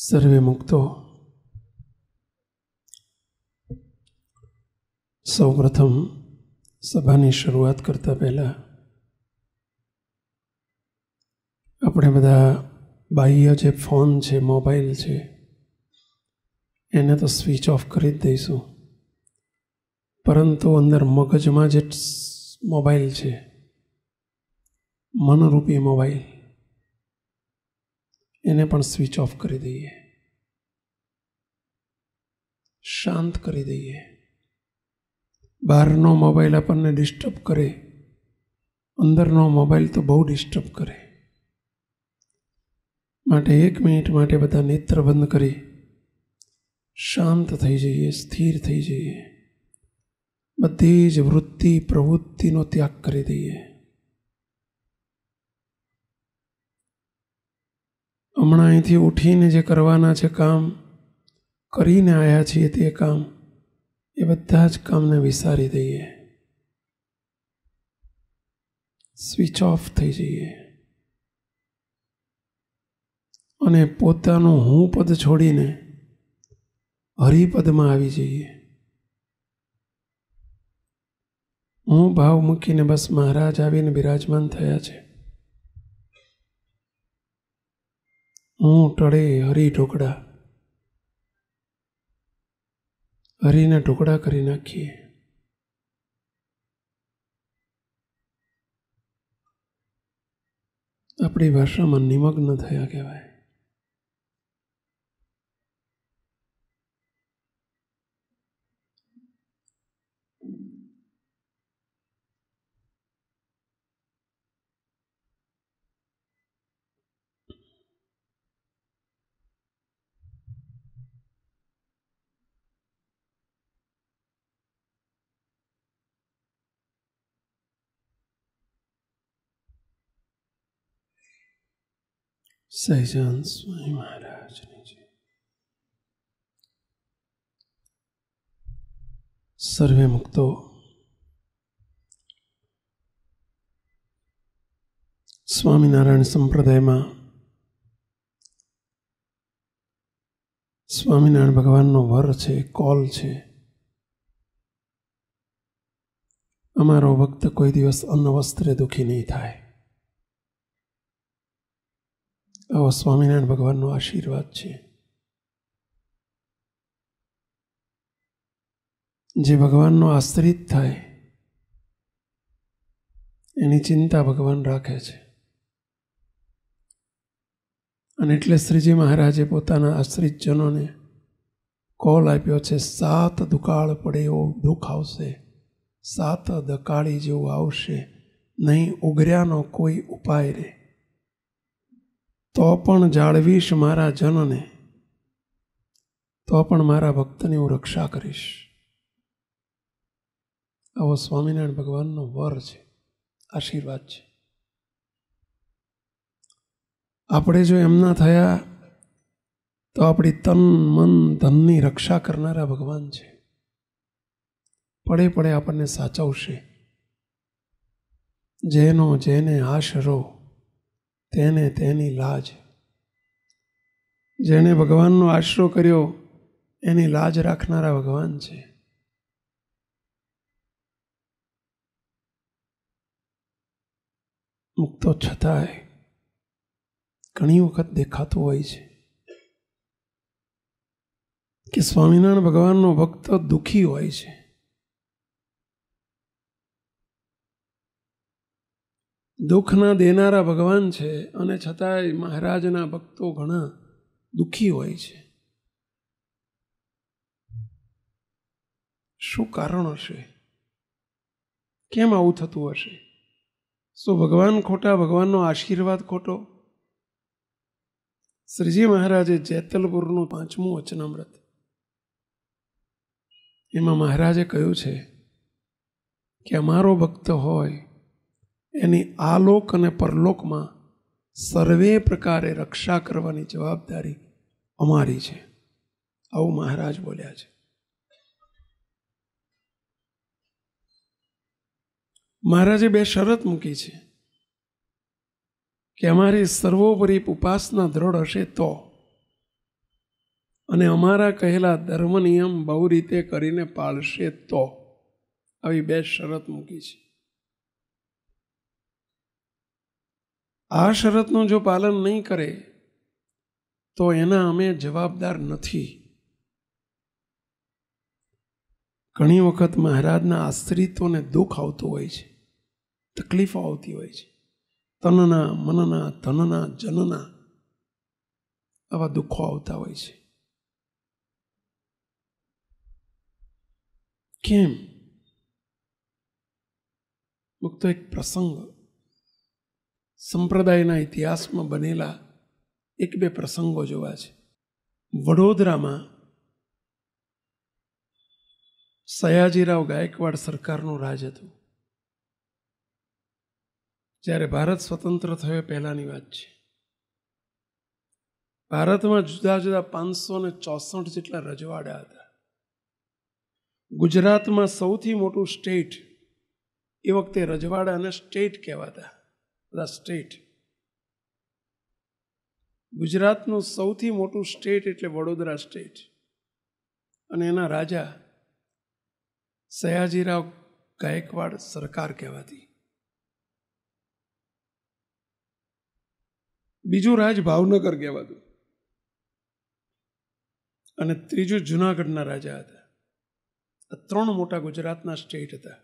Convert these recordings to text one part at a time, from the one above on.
સર્વે મુક્તો. સૌ પ્રથમ સભાની શરૂઆત કરતા પહેલા આપણે બધા બાહ્ય જે ફોન છે, મોબાઈલ છે, એને તો સ્વિચ ઓફ કરી જ દઈશું. પરંતુ અંદર મગજમાં જે મોબાઈલ છે, મનરૂપી મોબાઈલ, એને પણ સ્વિચ ઓફ કરી દઈએ, શાંત કરી દઈએ. બહારનો મોબાઈલ આપણને ડિસ્ટર્બ કરે, અંદરનો મોબાઈલ તો બહુ ડિસ્ટર્બ કરે. માટે 1 મિનિટ માટે બધા નેત્ર બંધ કરી શાંત થઈ જઈએ, સ્થિર થઈ જઈએ. બધી જ વૃત્તિ પ્રવૃત્તિનો ત્યાગ કરી દઈએ. હમણાં અહીંથી ઉઠીને જે કરવાના છે કામ, કરીને આવ્યા છીએ તે કામ, એ બધા જ કામને વિસારી દઈએ, સ્વિચ ઓફ થઈ જઈએ અને પોતાનું હું પદ છોડીને હરિપદમાં આવી જઈએ. હું ભાવ મૂકીને બસ મહારાજ આવીને બિરાજમાન થયા છે. હું ટળે હરિ ઢોકળા, હરિના ટુકડા કરી નાખીએ. આપણી ભાષામાં નિમગ્ન થયા કહેવાય. સહજાન સ્વામી મહારાજની જય. સર્વે મુક્તો. સ્વામિનારાયણ સંપ્રદાયમાં સ્વામિનારાયણ ભગવાનનો વર છે, કોલ છે. અમારો ભક્ત કોઈ દિવસ અન્ન વસ્ત્રે દુઃખી નહીં થાય. આવો સ્વામિનારાયણ ભગવાનનો આશીર્વાદ છે. જે ભગવાનનો આશ્રિત થાય એની ચિંતા ભગવાન રાખે છે. અને એટલે શ્રીજી મહારાજે પોતાના આશ્રિતજનોને કોલ આપ્યો છે. 7 દુકાળ પડે એવું દુઃખ આવશે, 7 દકાળી જેવું આવશે, નહીં ઉગર્યાનો કોઈ ઉપાય રે. તો પણ જાળવીશ મારા જનને, તો પણ મારા ભક્તની હું રક્ષા કરીશ. આવો સ્વામિનારાયણ ભગવાનનો વર છે, આશીર્વાદ છે. આપણે જો એમના થયા તો આપણી તન મન ધનની રક્ષા કરનારા ભગવાન છે. પડે પડે આપણને સાચવશે. જેનો જેને આશરો તેને તેની લાજ. જેણે ભગવાનનો આશરો કર્યો એની લાજ રાખનારા ભગવાન છે. મુક્તો છતાંય ઘણી વખત દેખાતું હોય છે કે સ્વામિનારાયણ ભગવાનનો ભક્ત દુઃખી હોય છે. દુઃખના દેનારા ભગવાન છે અને છતાંય મહારાજના ભક્તો ઘણા દુઃખી હોય છે. શું કારણ હશે? કેમ આવું થતું હશે? શું ભગવાન ખોટા? ભગવાનનો આશીર્વાદ ખોટો? શ્રીજી મહારાજે જેતલપુરનું 5મું વચનામૃત, એમાં મહારાજે કહ્યું છે કે અમારો ભક્ત હોય એની આલોક અને પરલોકમાં સર્વે પ્રકારે રક્ષા કરવાની જવાબદારી અમારી છે. આવું મહારાજ બોલ્યા છે. મહારાજે 2 શરત મૂકી છે કે અમારી સર્વોપરી ઉપાસના દ્રઢ હશે તો અને અમારા કહેલા ધર્મ નિયમ બહુ રીતે કરીને પાળશે તો. આવી 2 શરત મૂકી છે. આ શરતનું જો પાલન નહીં કરે તો એના અમે જવાબદાર નથી. ઘણી વખત મહારાજના આશ્રિતોને દુઃખ આવતું હોય છે, તકલીફો આવતી હોય છે, તનના મનના ધનના જનના આવા દુઃખો આવતા હોય છે. કેમ? મુક્તો એક પ્રસંગ, સંપ્રદાયના ઇતિહાસમાં બનેલા 1-2 પ્રસંગો જોવા છે. વડોદરામાં સયાજીરાવ ગાયકવાડ સરકારનું રાજ હતું. જ્યારે ભારત સ્વતંત્ર થયો પહેલાની વાત છે. ભારતમાં જુદા જુદા 564 જેટલા રજવાડા હતા. ગુજરાતમાં સૌથી મોટું સ્ટેટ, એ વખતે રજવાડાને સ્ટેટ કહેવાતા, બધા સ્ટેટ. ગુજરાતનું સૌથી મોટું સ્ટેટ એટલે વડોદરા સ્ટેટ, અને એના રાજા સયાજીરાવ ગાયકવાડ સરકાર કહેવાતી. બીજું રાજ ભાવનગર કહેવાતું, અને ત્રીજું જુનાગઢના રાજા હતા. આ 3 મોટા ગુજરાતના સ્ટેટ હતા.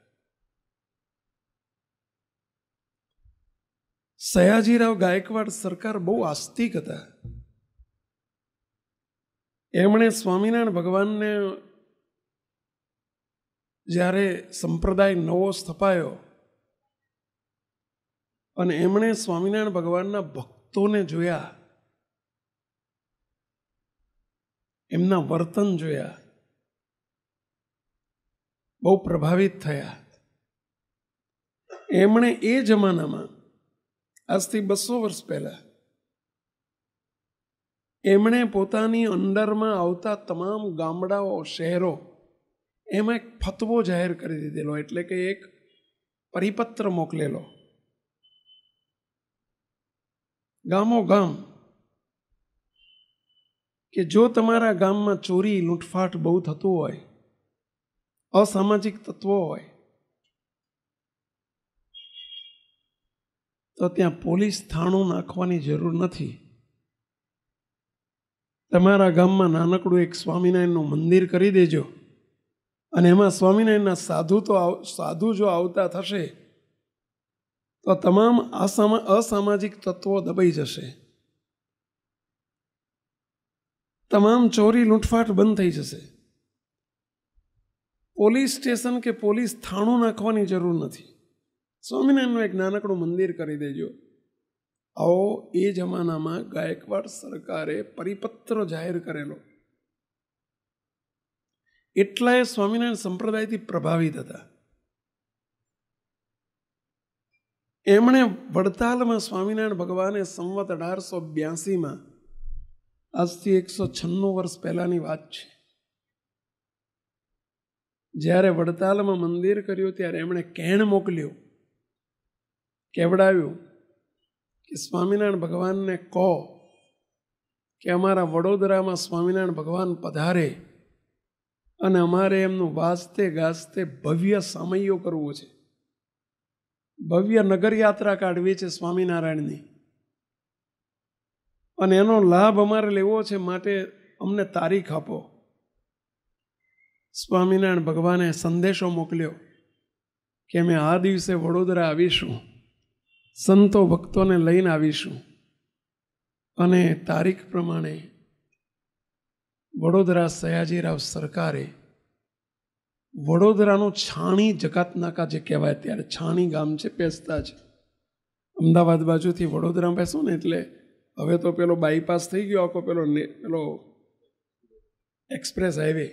સયાજીરાવ ગાયકવાડ સરકાર બહુ આસ્તિક હતા. એમણે સ્વામિનારાયણ ભગવાનને જ્યારે સંપ્રદાય નવો સ્થપાયો અને એમણે સ્વામિનારાયણ ભગવાનના ભક્તોને જોયા, એમના વર્તન જોયા, બહુ પ્રભાવિત થયા. એમણે એ જમાનામાં, આજથી 200 વર્ષ પહેલા, એમણે પોતાની અંડરમાં આવતા તમામ ગામડાઓ, શહેરો, એમાં એક ફતવો જાહેર કરી દીધેલો, એટલે કે એક પરિપત્ર મોકલેલો. ગામો ગામ કે જો તમારા ગામમાં ચોરી લૂંટફાટ બહુ થતું હોય, અસામાજિક તત્વો હોય, તો ત્યાં પોલીસ થાણું નાખવાની જરૂર નથી. તમારા ગામમાં નાનકડું એક સ્વામિનારાયણનું મંદિર કરી દેજો, અને એમાં સ્વામિનારાયણના સાધુ જો આવતા થશે તો તમામ અસામાજિક તત્વો દબાઈ જશે, તમામ ચોરી લૂંટફાટ બંધ થઈ જશે. પોલીસ સ્ટેશન કે પોલીસ થાણું નાખવાની જરૂર નથી. સ્વામિનારાયણનું એક નાનકડું મંદિર કરી દેજો. આવો એ જમાનામાં ગાયકવાડ સરકારે પરિપત્ર જાહેર કરેલો. એટલાય સ્વામિનારાયણ સંપ્રદાયથી પ્રભાવિત હતા. એમણે વડતાલમાં સ્વામિનારાયણ ભગવાને સંવત 1882માં, આજથી 196 વર્ષ પહેલાની વાત છે, જ્યારે વડતાલમાં મંદિર કર્યું ત્યારે એમણે કેણ મોકલ્યું, કેવડાવ્યું કે સ્વામિનારાયણ ભગવાનને કહો કે અમારા વડોદરામાં સ્વામિનારાયણ ભગવાન પધારે અને અમારે એમનું વાજતે ગાજતે ભવ્ય સામૈયો કરવો છે, ભવ્ય નગરયાત્રા કાઢવી છે સ્વામિનારાયણની, અને એનો લાભ અમારે લેવો છે, માટે અમને તારીખ આપો. સ્વામિનારાયણ ભગવાને સંદેશો મોકલ્યો કે અમે આ દિવસે વડોદરા આવીશું, સંતો ભક્તોને લઈને આવીશું, અને તારીખ પ્રમાણે વડોદરા સયાજીરાવ સરકારે વડોદરાનું છાણી જકાતનાકા જે કહેવાય, ત્યારે છાણી ગામ છે, પેસતા છે, અમદાવાદ બાજુથી વડોદરા બેસો ને એટલે હવે તો પેલો બાયપાસ થઈ ગયો આખો, પેલો એક્સપ્રેસ હાઈવે,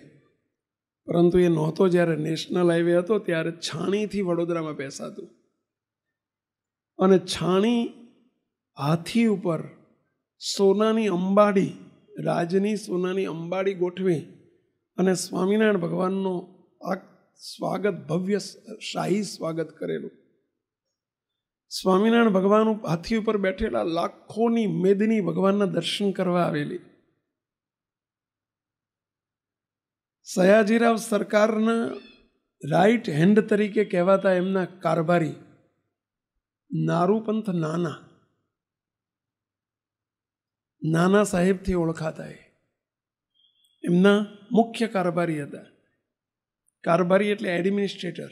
પરંતુ એ નહોતો જ્યારે નેશનલ હાઈવે હતો ત્યારે છાણીથી વડોદરામાં બેસાતું. અને છાણી હાથી ઉપર સોનાની અંબાડી, રાજની સોનાની અંબાડી ગોઠવી અને સ્વામિનારાયણ ભગવાનનો આ સ્વાગત, ભવ્ય શાહી સ્વાગત કરેલું. સ્વામિનારાયણ ભગવાન હાથી ઉપર બેઠેલા લાખોની મેદની ભગવાનના દર્શન કરવા આવેલી. સયાજીરાવ સરકારના રાઈટ હેન્ડ તરીકે કહેવાતા એમના કારભારી નારૂપંથ નાના સાહેબથી ઓળખાતા એમના મુખ્ય કારભારી હતા. કારભારી એટલે એડમિનિસ્ટ્રેટર,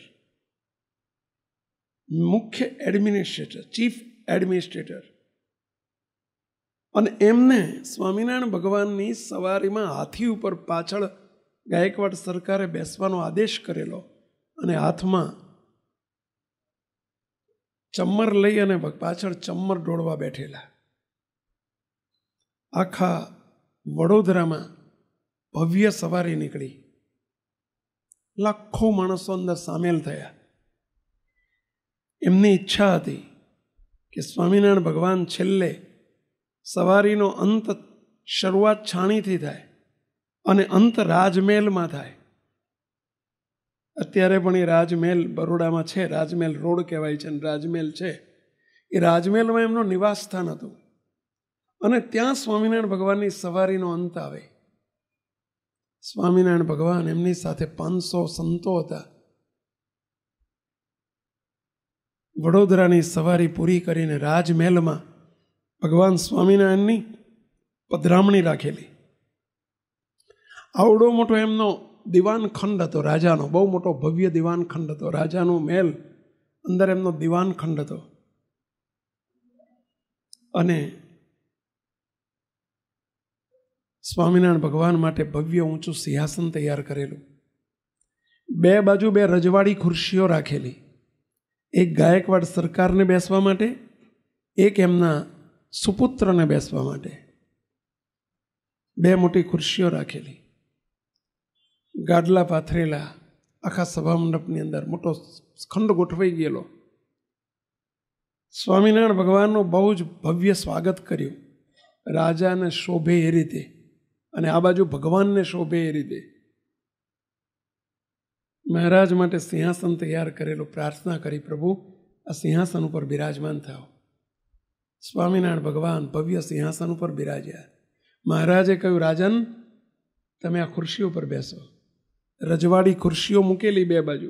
મુખ્ય એડમિનિસ્ટ્રેટર, ચીફ એડમિનિસ્ટ્રેટર. અને એમને સ્વામિનારાયણ ભગવાનની સવારીમાં હાથી ઉપર પાછળ ગાયકવાડ સરકારે બેસવાનો આદેશ કરેલો અને હાથમાં ચમ્મર લઈ અને પાછળ ચમ્મર ઢોળવા બેઠેલા. આખા વડોદરામાં ભવ્ય સવારી નીકળી, લાખો માણસો અંદર સામેલ થયા. એમની ઈચ્છા હતી કે સ્વામિનારાયણ ભગવાન છેલ્લે સવારીનો અંત શરૂઆત છાણીથી થાય અને અંત રાજમહેલમાં થાય. અત્યારે પણ એ રાજમહેલ બરોડામાં છે, રાજમહેલ રોડ કહેવાય છે, રાજમહેલ છે. એ રાજમહેલમાં એમનું નિવાસ સ્થાન હતું અને ત્યાં સ્વામિનારાયણ ભગવાનની સવારીનો અંત આવે. સ્વામિનારાયણ ભગવાન, એમની સાથે 500 સંતો હતા. વડોદરાની સવારી પૂરી કરીને રાજમહેલમાં ભગવાન સ્વામિનારાયણની પધરામણી રાખેલી. આવડો મોટો એમનો દિવાન ખંડ હતો રાજાનો, બહુ મોટો ભવ્ય દિવાન ખંડ હતો. રાજાનો મહેલ, અંદર એમનો દિવાન ખંડ હતો. અને સ્વામિનારાયણ ભગવાન માટે ભવ્ય ઊંચું સિંહાસન તૈયાર કરેલું. 2 બાજુ 2 રજવાડી ખુરશીઓ રાખેલી, એક ગાયકવાડ સરકારને બેસવા માટે, એક એમના સુપુત્રને બેસવા માટે. 2 મોટી ખુરશીઓ રાખેલી, ગાડલા પાથરેલા. આખા સભા મંડપની અંદર મોટો ખંડ ગોઠવાઈ ગયેલો. સ્વામિનારાયણ ભગવાનનું બહુ જ ભવ્ય સ્વાગત કર્યું, રાજાને શોભે એ રીતે અને આ બાજુ ભગવાનને શોભે એ રીતે. મહારાજ માટે સિંહાસન તૈયાર કરેલું. પ્રાર્થના કરી, પ્રભુ આ સિંહાસન ઉપર બિરાજમાન થાવ. સ્વામિનારાયણ ભગવાન ભવ્ય સિંહાસન ઉપર બિરાજ્યા. મહારાજે કહ્યું, રાજન તમે આ ખુરશી ઉપર બેસો. રજવાડી ખુરશીઓ મૂકેલી 2 બાજુ.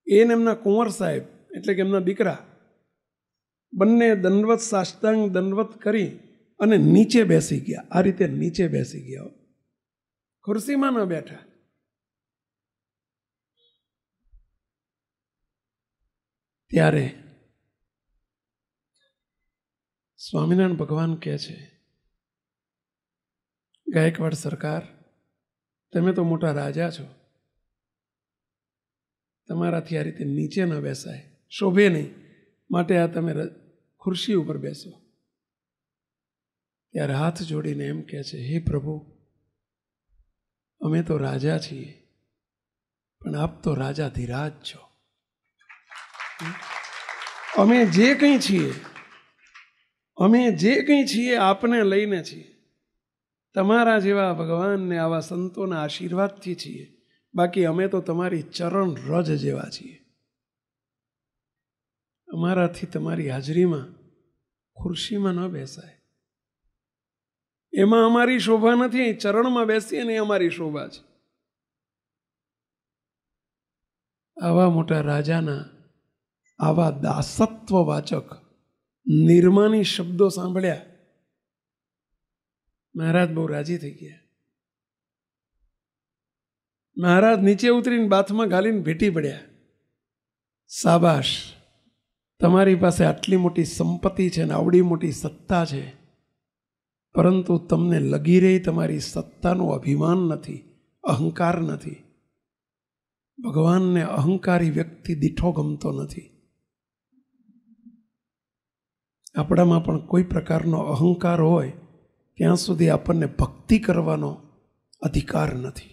એને એમના કુંવર સાહેબ એટલે કે એમના દીકરા બંને દંડવત, સાષ્ટાંગ દંડવત કરી અને નીચે બેસી ગયા. આ રીતે નીચે બેસી ગયા, ખુરશીમાં ન બેઠા. ત્યારે સ્વામિનારાયણ ભગવાન કહે છે, ગાયકવાડ સરકાર, તમે તો મોટા રાજા છો, તમારાથી આ રીતે નીચે ન બેસાય, શોભે નહીં, માટે આ તમે ખુરશી ઉપર બેસો. ત્યારે હાથ જોડીને એમ કહે છે, હે પ્રભુ, અમે તો રાજા છીએ, પણ આપ તો રાજા ધીરાજ છો. અમે જે કંઈ છીએ આપને લઈને છીએ. તમારા જેવા ભગવાનને આવા સંતોના આશીર્વાદથી છીએ, બાકી અમે તો તમારી ચરણ રજ જેવા છીએ. અમારાથી તમારી હાજરીમાં ખુરશીમાં ન બેસાય, એમાં અમારી શોભા નથી. ચરણમાં બેસીએ ને અમારી શોભા છે. આવા મોટા રાજાના આવા દાસત્વવાચક નિર્માની શબ્દો સાંભળ્યા મહારાજ બહુ રાજી થઈ ગયા. મહારાજ નીચે ઉતરીને બાથમાં ઘાલીને ભેટી પડ્યા. સાબાશ, તમારી પાસે આટલી મોટી સંપત્તિ છે ને આવડી મોટી સત્તા છે, પરંતુ તમને લગી રહી તમારી સત્તાનું અભિમાન નથી, અહંકાર નથી. ભગવાનને અહંકારી વ્યક્તિ દીઠો ગમતો નથી. આપણામાં પણ કોઈ પ્રકારનો અહંકાર હોય ત્યાં સુધી આપણને ભક્તિ કરવાનો અધિકાર નથી.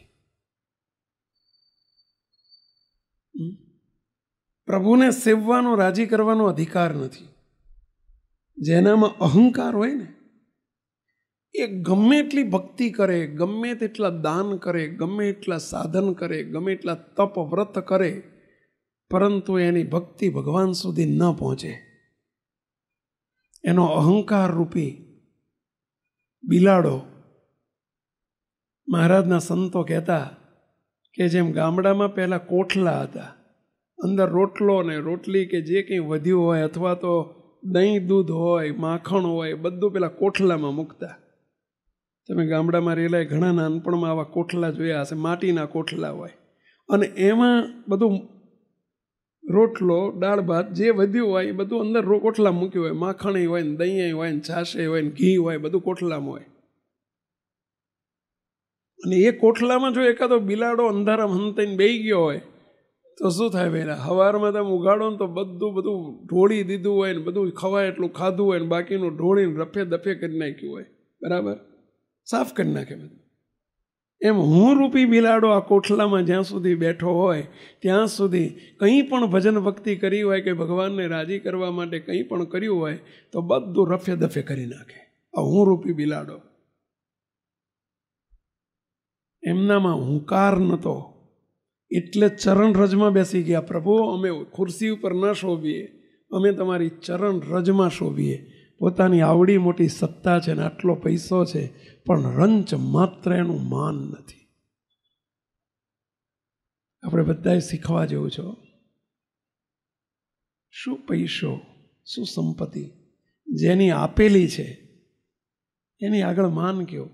પ્રભુને સેવવાનો, રાજી કરવાનો અધિકાર નથી. જેનામાં અહંકાર હોય ને એ ગમે એટલી ભક્તિ કરે, ગમે તેટલા દાન કરે, ગમે એટલા સાધન કરે, ગમે એટલા તપ વ્રત કરે, પરંતુ એની ભક્તિ ભગવાન સુધી ન પહોંચે. એનો અહંકાર રૂપી બિલાડો. મહારાજના સંતો કહેતા કે જેમ ગામડામાં પહેલાં કોઠલા હતા, અંદર રોટલો ને રોટલી કે જે કંઈ વધ્યું હોય અથવા તો દહીં દૂધ હોય માખણ હોય બધું પેલા કોઠલામાં મૂકતા. તમે ગામડામાં રહેલા ઘણા નાનપણમાં આવા કોઠલા જોયા હશે, માટીના કોઠલા હોય અને એમાં બધું રોટલો દાળ ભાત જે વધ્યું હોય એ બધું અંદર કોઠલા મૂક્યું હોય, માખણ હોય ને દહીં હોય ને છાશે હોય ને ઘી હોય બધું કોઠલામાં હોય. અને એ કોઠલામાં જો એકાદો બિલાડો અંધારામાં હંતાઈને બેસી ગયો હોય તો શું થાય પહેલાં? સવારમાં તમે ઉગાડો ને તો બધું ઢોળી દીધું હોય ને બધું ખવાય એટલું ખાધું હોય ને બાકીનું ઢોળીને રફે દફે કરી નાખ્યું હોય, બરાબર, સાફ કરી નાખે બધું. એમ હું રૂપી બિલાડો આ કોઠલામાં જ્યાં સુધી બેઠો હોય ત્યાં સુધી કંઈ પણ ભજન ભક્તિ કરી હોય કે ભગવાનને રાજી કરવા માટે કંઈ પણ કર્યું હોય તો બધું રફે દફે કરી નાખે આ હું રૂપી બિલાડો. એમનામાં હુંકાર નહોતો એટલે ચરણ રજમાં બેસી ગયા. પ્રભુ અમે ખુરશી ઉપર ન શોભીએ, અમે તમારી ચરણ રજમાં શોભીએ. પોતાની આવડી મોટી સત્તા છે ને આટલો પૈસો છે પણ રંચ માત્ર એનું માન નથી. આપણે બધાએ શીખવા જેવું છો. શું પૈસો, શું સંપત્તિ જેની આપેલી છે એની આગળ માન કેવું?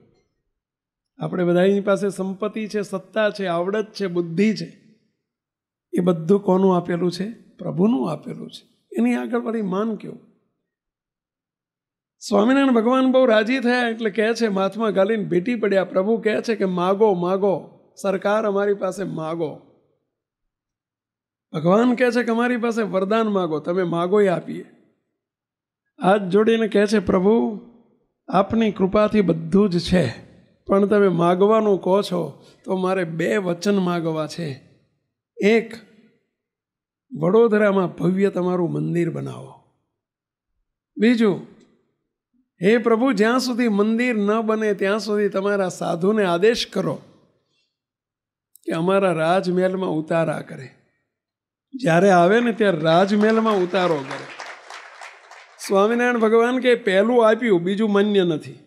આપણે બધાની પાસે સંપત્તિ છે, સત્તા છે, આવડત છે, બુદ્ધિ છે, એ બધું કોનું આપેલું છે? પ્રભુનું આપેલું છે. એની આગળ વળી માન કેવું? સ્વામિનારાયણ ભગવાન બહુ રાજી થયા એટલે કહે છે, માથમાં ગાલીને ભેટી પડ્યા. પ્રભુ કહે છે કે માગો માગો, સરકાર અમારી પાસે માગો. ભગવાન કહે છે કે અમારી પાસે વરદાન માગો, તમે માગો એ આપીએ. હાથ જોડીને કહે છે, પ્રભુ આપની કૃપાથી બધું જ છે પણ તમે માગવાનું કહો છો તો મારે 2 વચન માગવા છે. એક, વડોદરામાં ભવ્ય તમારું મંદિર બનાવો. બીજું, હે પ્રભુ જ્યાં સુધી મંદિર ન બને ત્યાં સુધી તમારા સાધુને આદેશ કરો કે અમારા રાજમહેલમાં ઉતારા કરે. જ્યારે આવે ને ત્યારે રાજમહેલમાં ઉતારો કરે. સ્વામિનારાયણ ભગવાન કે પહેલું આપ્યું, બીજું માન્ય નથી.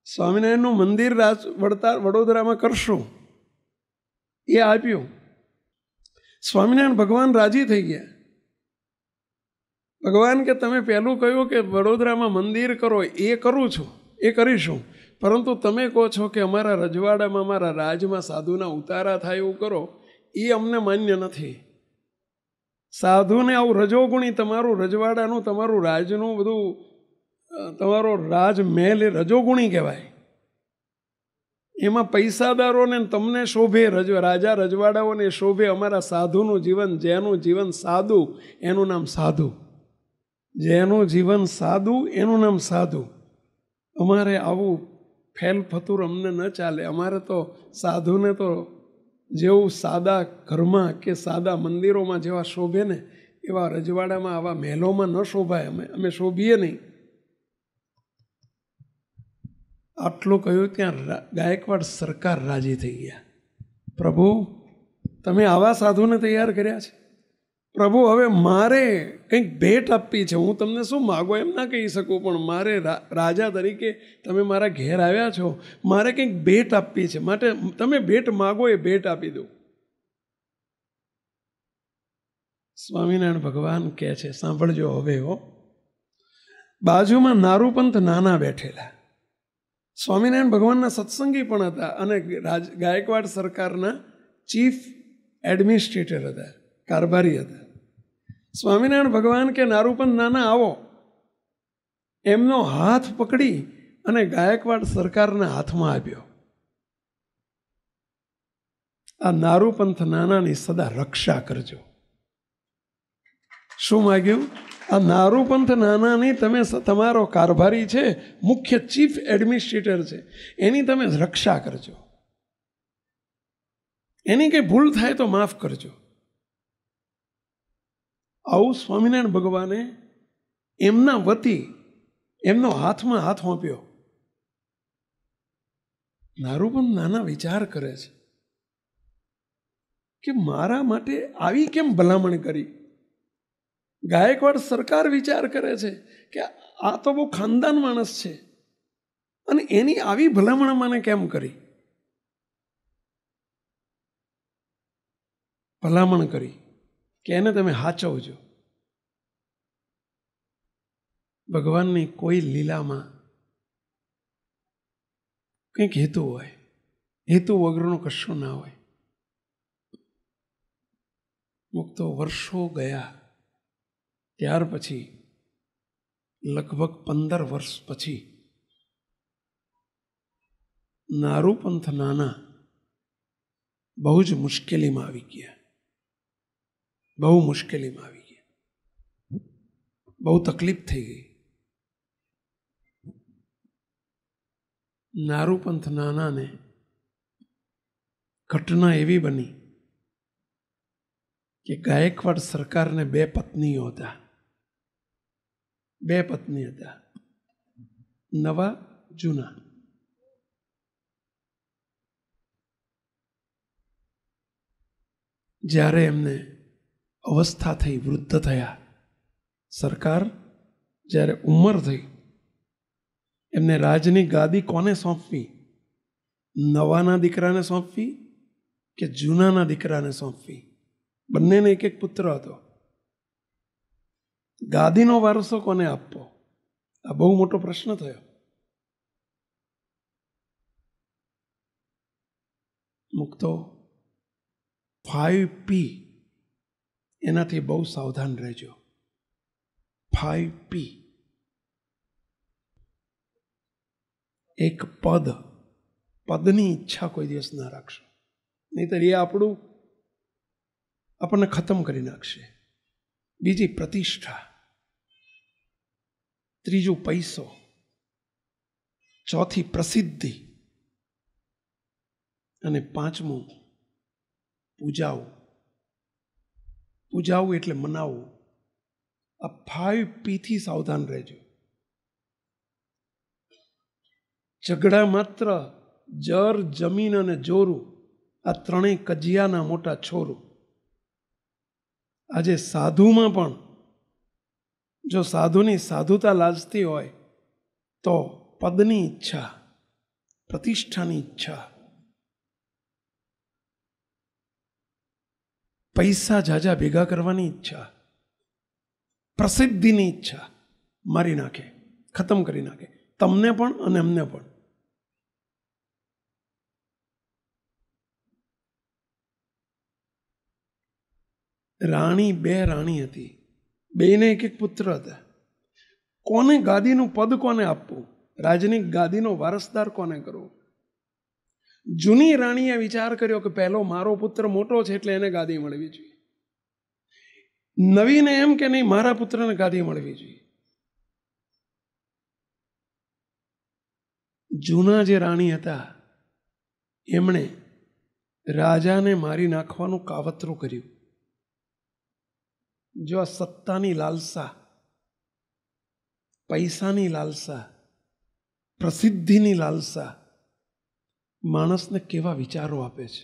સ્વામિનારાયણનું મંદિર વડોદરામાં કરશું એ આપ્યું. સ્વામિનારાયણ ભગવાન રાજી થઈ ગયા. ભગવાન કે તમે પહેલું કહ્યું કે વડોદરામાં મંદિર કરો, એ કરું છું, એ કરીશું, પરંતુ તમે કહો છો કે અમારા રજવાડામાં અમારા રાજમાં સાધુના ઉતારા થાય એવું કરો, એ અમને માન્ય નથી. સાધુને આવું રજોગુણી તમારું રજવાડાનું તમારું રાજનું બધું તમારો રાજમહેલ એ રજોગુણી કહેવાય. એમાં પૈસાદારોને તમને શોભે, રાજા રજવાડાઓને શોભે. અમારા સાધુનું જીવન, જેનું જીવન સાદું એનું નામ સાધુ, જેનું જીવન સાદું એનું નામ સાધુ. અમારે આવું ફેલ ફતુર અમને ન ચાલે. અમારે તો સાધુને તો જેવું સાદા ઘરમાં કે સાદા મંદિરોમાં જેવા શોભે ને એવા રજવાડામાં આવા મહેલોમાં ન શોભાય. અમે શોભીએ નહીં. આટલું કહ્યું ત્યાં ગાયકવાડ સરકાર રાજી થઈ ગયા. પ્રભુ તમે આવા સાધુને તૈયાર કર્યા છે. પ્રભુ હવે મારે કંઈક ભેટ આપવી છે. હું તમને શું માગો એમ ના કહી શકું, પણ મારે રાજા તરીકે તમે મારા ઘેર આવ્યા છો, મારે કંઈક ભેટ આપવી છે, માટે તમે ભેટ માગો એ ભેટ આપી દો. સ્વામિનારાયણ ભગવાન કહે છે, સાંભળજો હવે હો. બાજુમાં નારૂપંથ નાના બેઠેલા. સ્વામિનારાયણ ભગવાનના સત્સંગી પણ હતા અને ગાયકવાડ સરકારના ચીફ એડમિનિસ્ટ્રેટર હતા, કારભારી હતા. સ્વામિનારાયણ ભગવાન કે નારૂપંથ નાના આવો. એમનો હાથ પકડી અને ગાયકવાડ સરકારના હાથમાં આપ્યો. આ નારૂપંથ નાનાની સદા રક્ષા કરજો. શું માગ્યું? આ નારૂપંથ નાનાની તમે, તમારો કારભારી છે, મુખ્ય ચીફ એડમિનિસ્ટ્રેટર છે, એની તમે રક્ષા કરજો. એની કંઈ ભૂલ થાય તો માફ કરજો. આવું સ્વામિનારાયણ ભગવાને એમના વતી એમનો હાથમાં હાથ સોંપ્યો. નારૂપંથ નાના વિચાર કરે છે કે મારા માટે આવી કેમ ભલામણ કરી. ગાયકવાડ સરકાર વિચાર કરે છે કે આ તો બહુ ખાનદાન માણસ છે અને એની આવી ભલામણ મને કેમ કરી. ભલામણ કરી કે એને તમે હાચવજો. ભગવાનની કોઈ લીલામાં કંઈક હેતુ હોય, હેતુ વગરનું કશું ના હોય. મુક્તો વર્ષો ગયા ત્યાર પછી લગભગ 15 વર્ષ પછી નારૂપંથ નાના બહુ જ મુશ્કેલીમાં આવી ગયા. બહુ મુશ્કેલીમાં આવી ગયા. બહુ તકલીફ થઈ ગઈ. નારૂપંથ નાનાને ઘટના એવી બની કે ગાયકવાડ સરકારને 2 પત્નીઓ હતા. 2 પત્ની હતા, નવા જૂના. જ્યારે એમને અવસ્થા થઈ, વૃદ્ધ થયા, સરકાર જ્યારે ઉંમર થઈ, એમને રાજની ગાદી કોને સોંપવી? નવાના દીકરાને સોંપવી કે જૂનાના દીકરાને સોંપવી? બંનેને એક એક પુત્ર હતો. ગાદીનો વારસો કોને આપવો? આ બહુ મોટો પ્રશ્ન થયો. મુક્તો 5P એનાથી બહુ સાવધાન રહેજો. 5P. એક પદ, પદની ઈચ્છા કોઈ દિવસ ના રાખશો, નહીતર એ આપણને ખતમ કરી નાખશે. બીજી પ્રતિષ્ઠા, ત્રીજું પૈસો, ચોથી પ્રસિદ્ધિ અને પાંચમું પૂજાવું. પૂજાવું એટલે મનાવવું. આ 5P થી સાવધાન રહેજો. ઝઘડા માત્ર જર, જમીન અને જોરું, આ ત્રણેય કજિયાના મોટા છોરું. આજે સાધુમાં પણ જો સાધુની સાધુતા લાજતી હોય તો પદની ઈચ્છા, પ્રતિષ્ઠાની ઈચ્છા, પૈસા ઝાઝા ભેગા કરવાની ઈચ્છા, પ્રસિદ્ધિની ઈચ્છા મારી નાખે, ખતમ કરી નાખે, તમને પણ અને અમને પણ. રાણી, 2 રાણી હતી, 2ને એક એક પુત્ર હતા. કોને ગાદીનું પદ કોને આપવું? રાજની ગાદીનો વારસદાર કોને કરવો? જૂની રાણીએ વિચાર કર્યો કે પહેલો મારો પુત્ર મોટો છે એટલે એને ગાદી મળવી જોઈએ. નવીને એમ કે નહીં, મારા પુત્રને ગાદી મળવી જોઈએ. જૂના જે રાણી હતા એમણે રાજાને મારી નાખવાનું કાવતરું કર્યું. જો આ સત્તાની લાલસા, પૈસાની લાલસા, પ્રસિદ્ધિની લાલસા માણસને કેવા વિચારો આપે છે.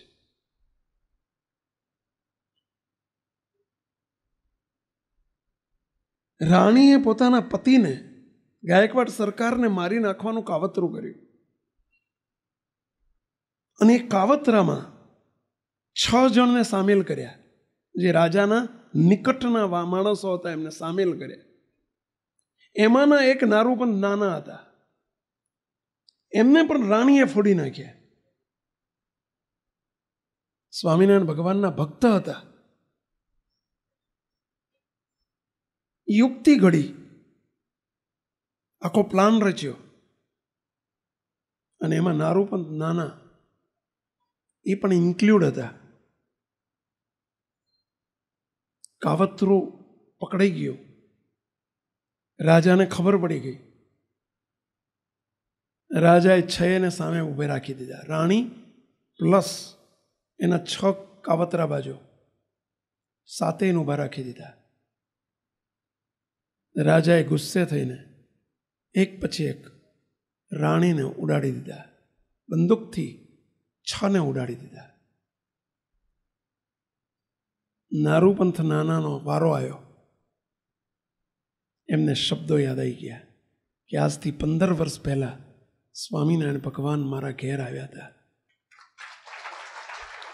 રાણીએ પોતાના પતિને, ગાયકવાડ સરકારને મારી નાખવાનું કાવતરું કર્યું. અને એ કાવતરામાં 6 જણને સામેલ કર્યા. જે રાજાના નિકટના માણસો હતા એમને સામેલ કર્યા. એમાંના એક નારૂપંથ નાના હતા, એમને પણ રાણીએ ફોડી નાખ્યા. સ્વામિનારાયણ ભગવાનના ભક્ત હતા. યુક્તિ ઘડી, આખો પ્લાન રચ્યો, અને એમાં નારૂપંથ નાના એ પણ ઇન્ક્લુડ હતા. કાવતરું પકડાઈ ગયું. રાજાને ખબર પડી ગઈ. રાજાએ 6ને સામે ઊભે રાખી દીધા. રાણી પ્લસ એના 6 કાવતરા બાજુ, 7 ઊભા રાખી દીધા. રાજાએ ગુસ્સે થઈને એક પછી એક રાણીને ઉડાડી દીધા. બંદૂકથી 6ને ઉડાડી દીધા. નારૂપંથ નાનાનો વારો આવ્યો. એમને શબ્દો યાદ આવી ગયા કે આજથી 15 વર્ષ પહેલા સ્વામિનારાયણ ભગવાન મારા ઘેર આવ્યા હતા.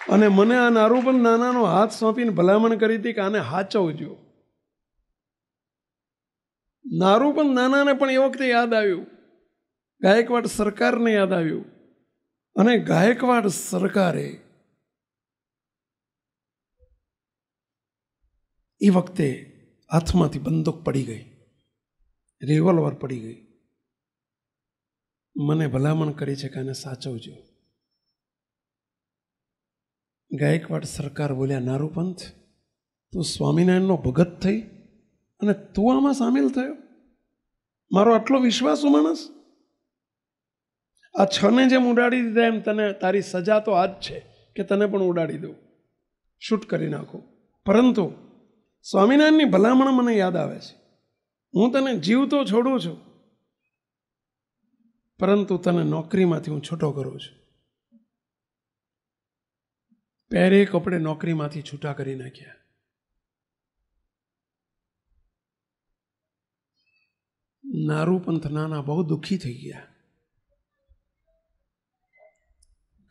અને મને આ નારૂપંત નાનાનો હાથ સોંપીને ભલામણ કરી હતી કે આને હાચવજો. નારૂપંત નાનાને પણ એ વખતે યાદ આવ્યું, ગાયકવાડ સરકારને યાદ આવ્યું, અને ગાયકવાડ સરકારે એ વખતે હાથમાંથી બંદૂક પડી ગઈ, રિવોલ્વર પડી ગઈ. મને ભલામણ કરી છે કે આને સાચવજો. ગાયકવાડ સરકાર બોલ્યા, નારૂપંથ, તું સ્વામિનારાયણનો ભગત થઈ અને તું આમાં સામેલ થયો? મારો આટલો વિશ્વાસુ માણસ? આ 6 જેમ ઉડાડી દીધા એમ તને તારી સજા તો આજ છે કે તને પણ ઉડાડી દઉં, શૂટ કરી નાખું. પરંતુ સ્વામિનારાયણની ભલામણ મને યાદ આવે છે. હું તને જીવતો છોડું છું, પરંતુ તને નોકરીમાંથી હું છૂટો કરું છું. પહેરે કપડે નોકરીમાંથી છૂટા કરી નાખ્યા. નારૂપંથ નાના બહુ દુઃખી થઈ ગયા.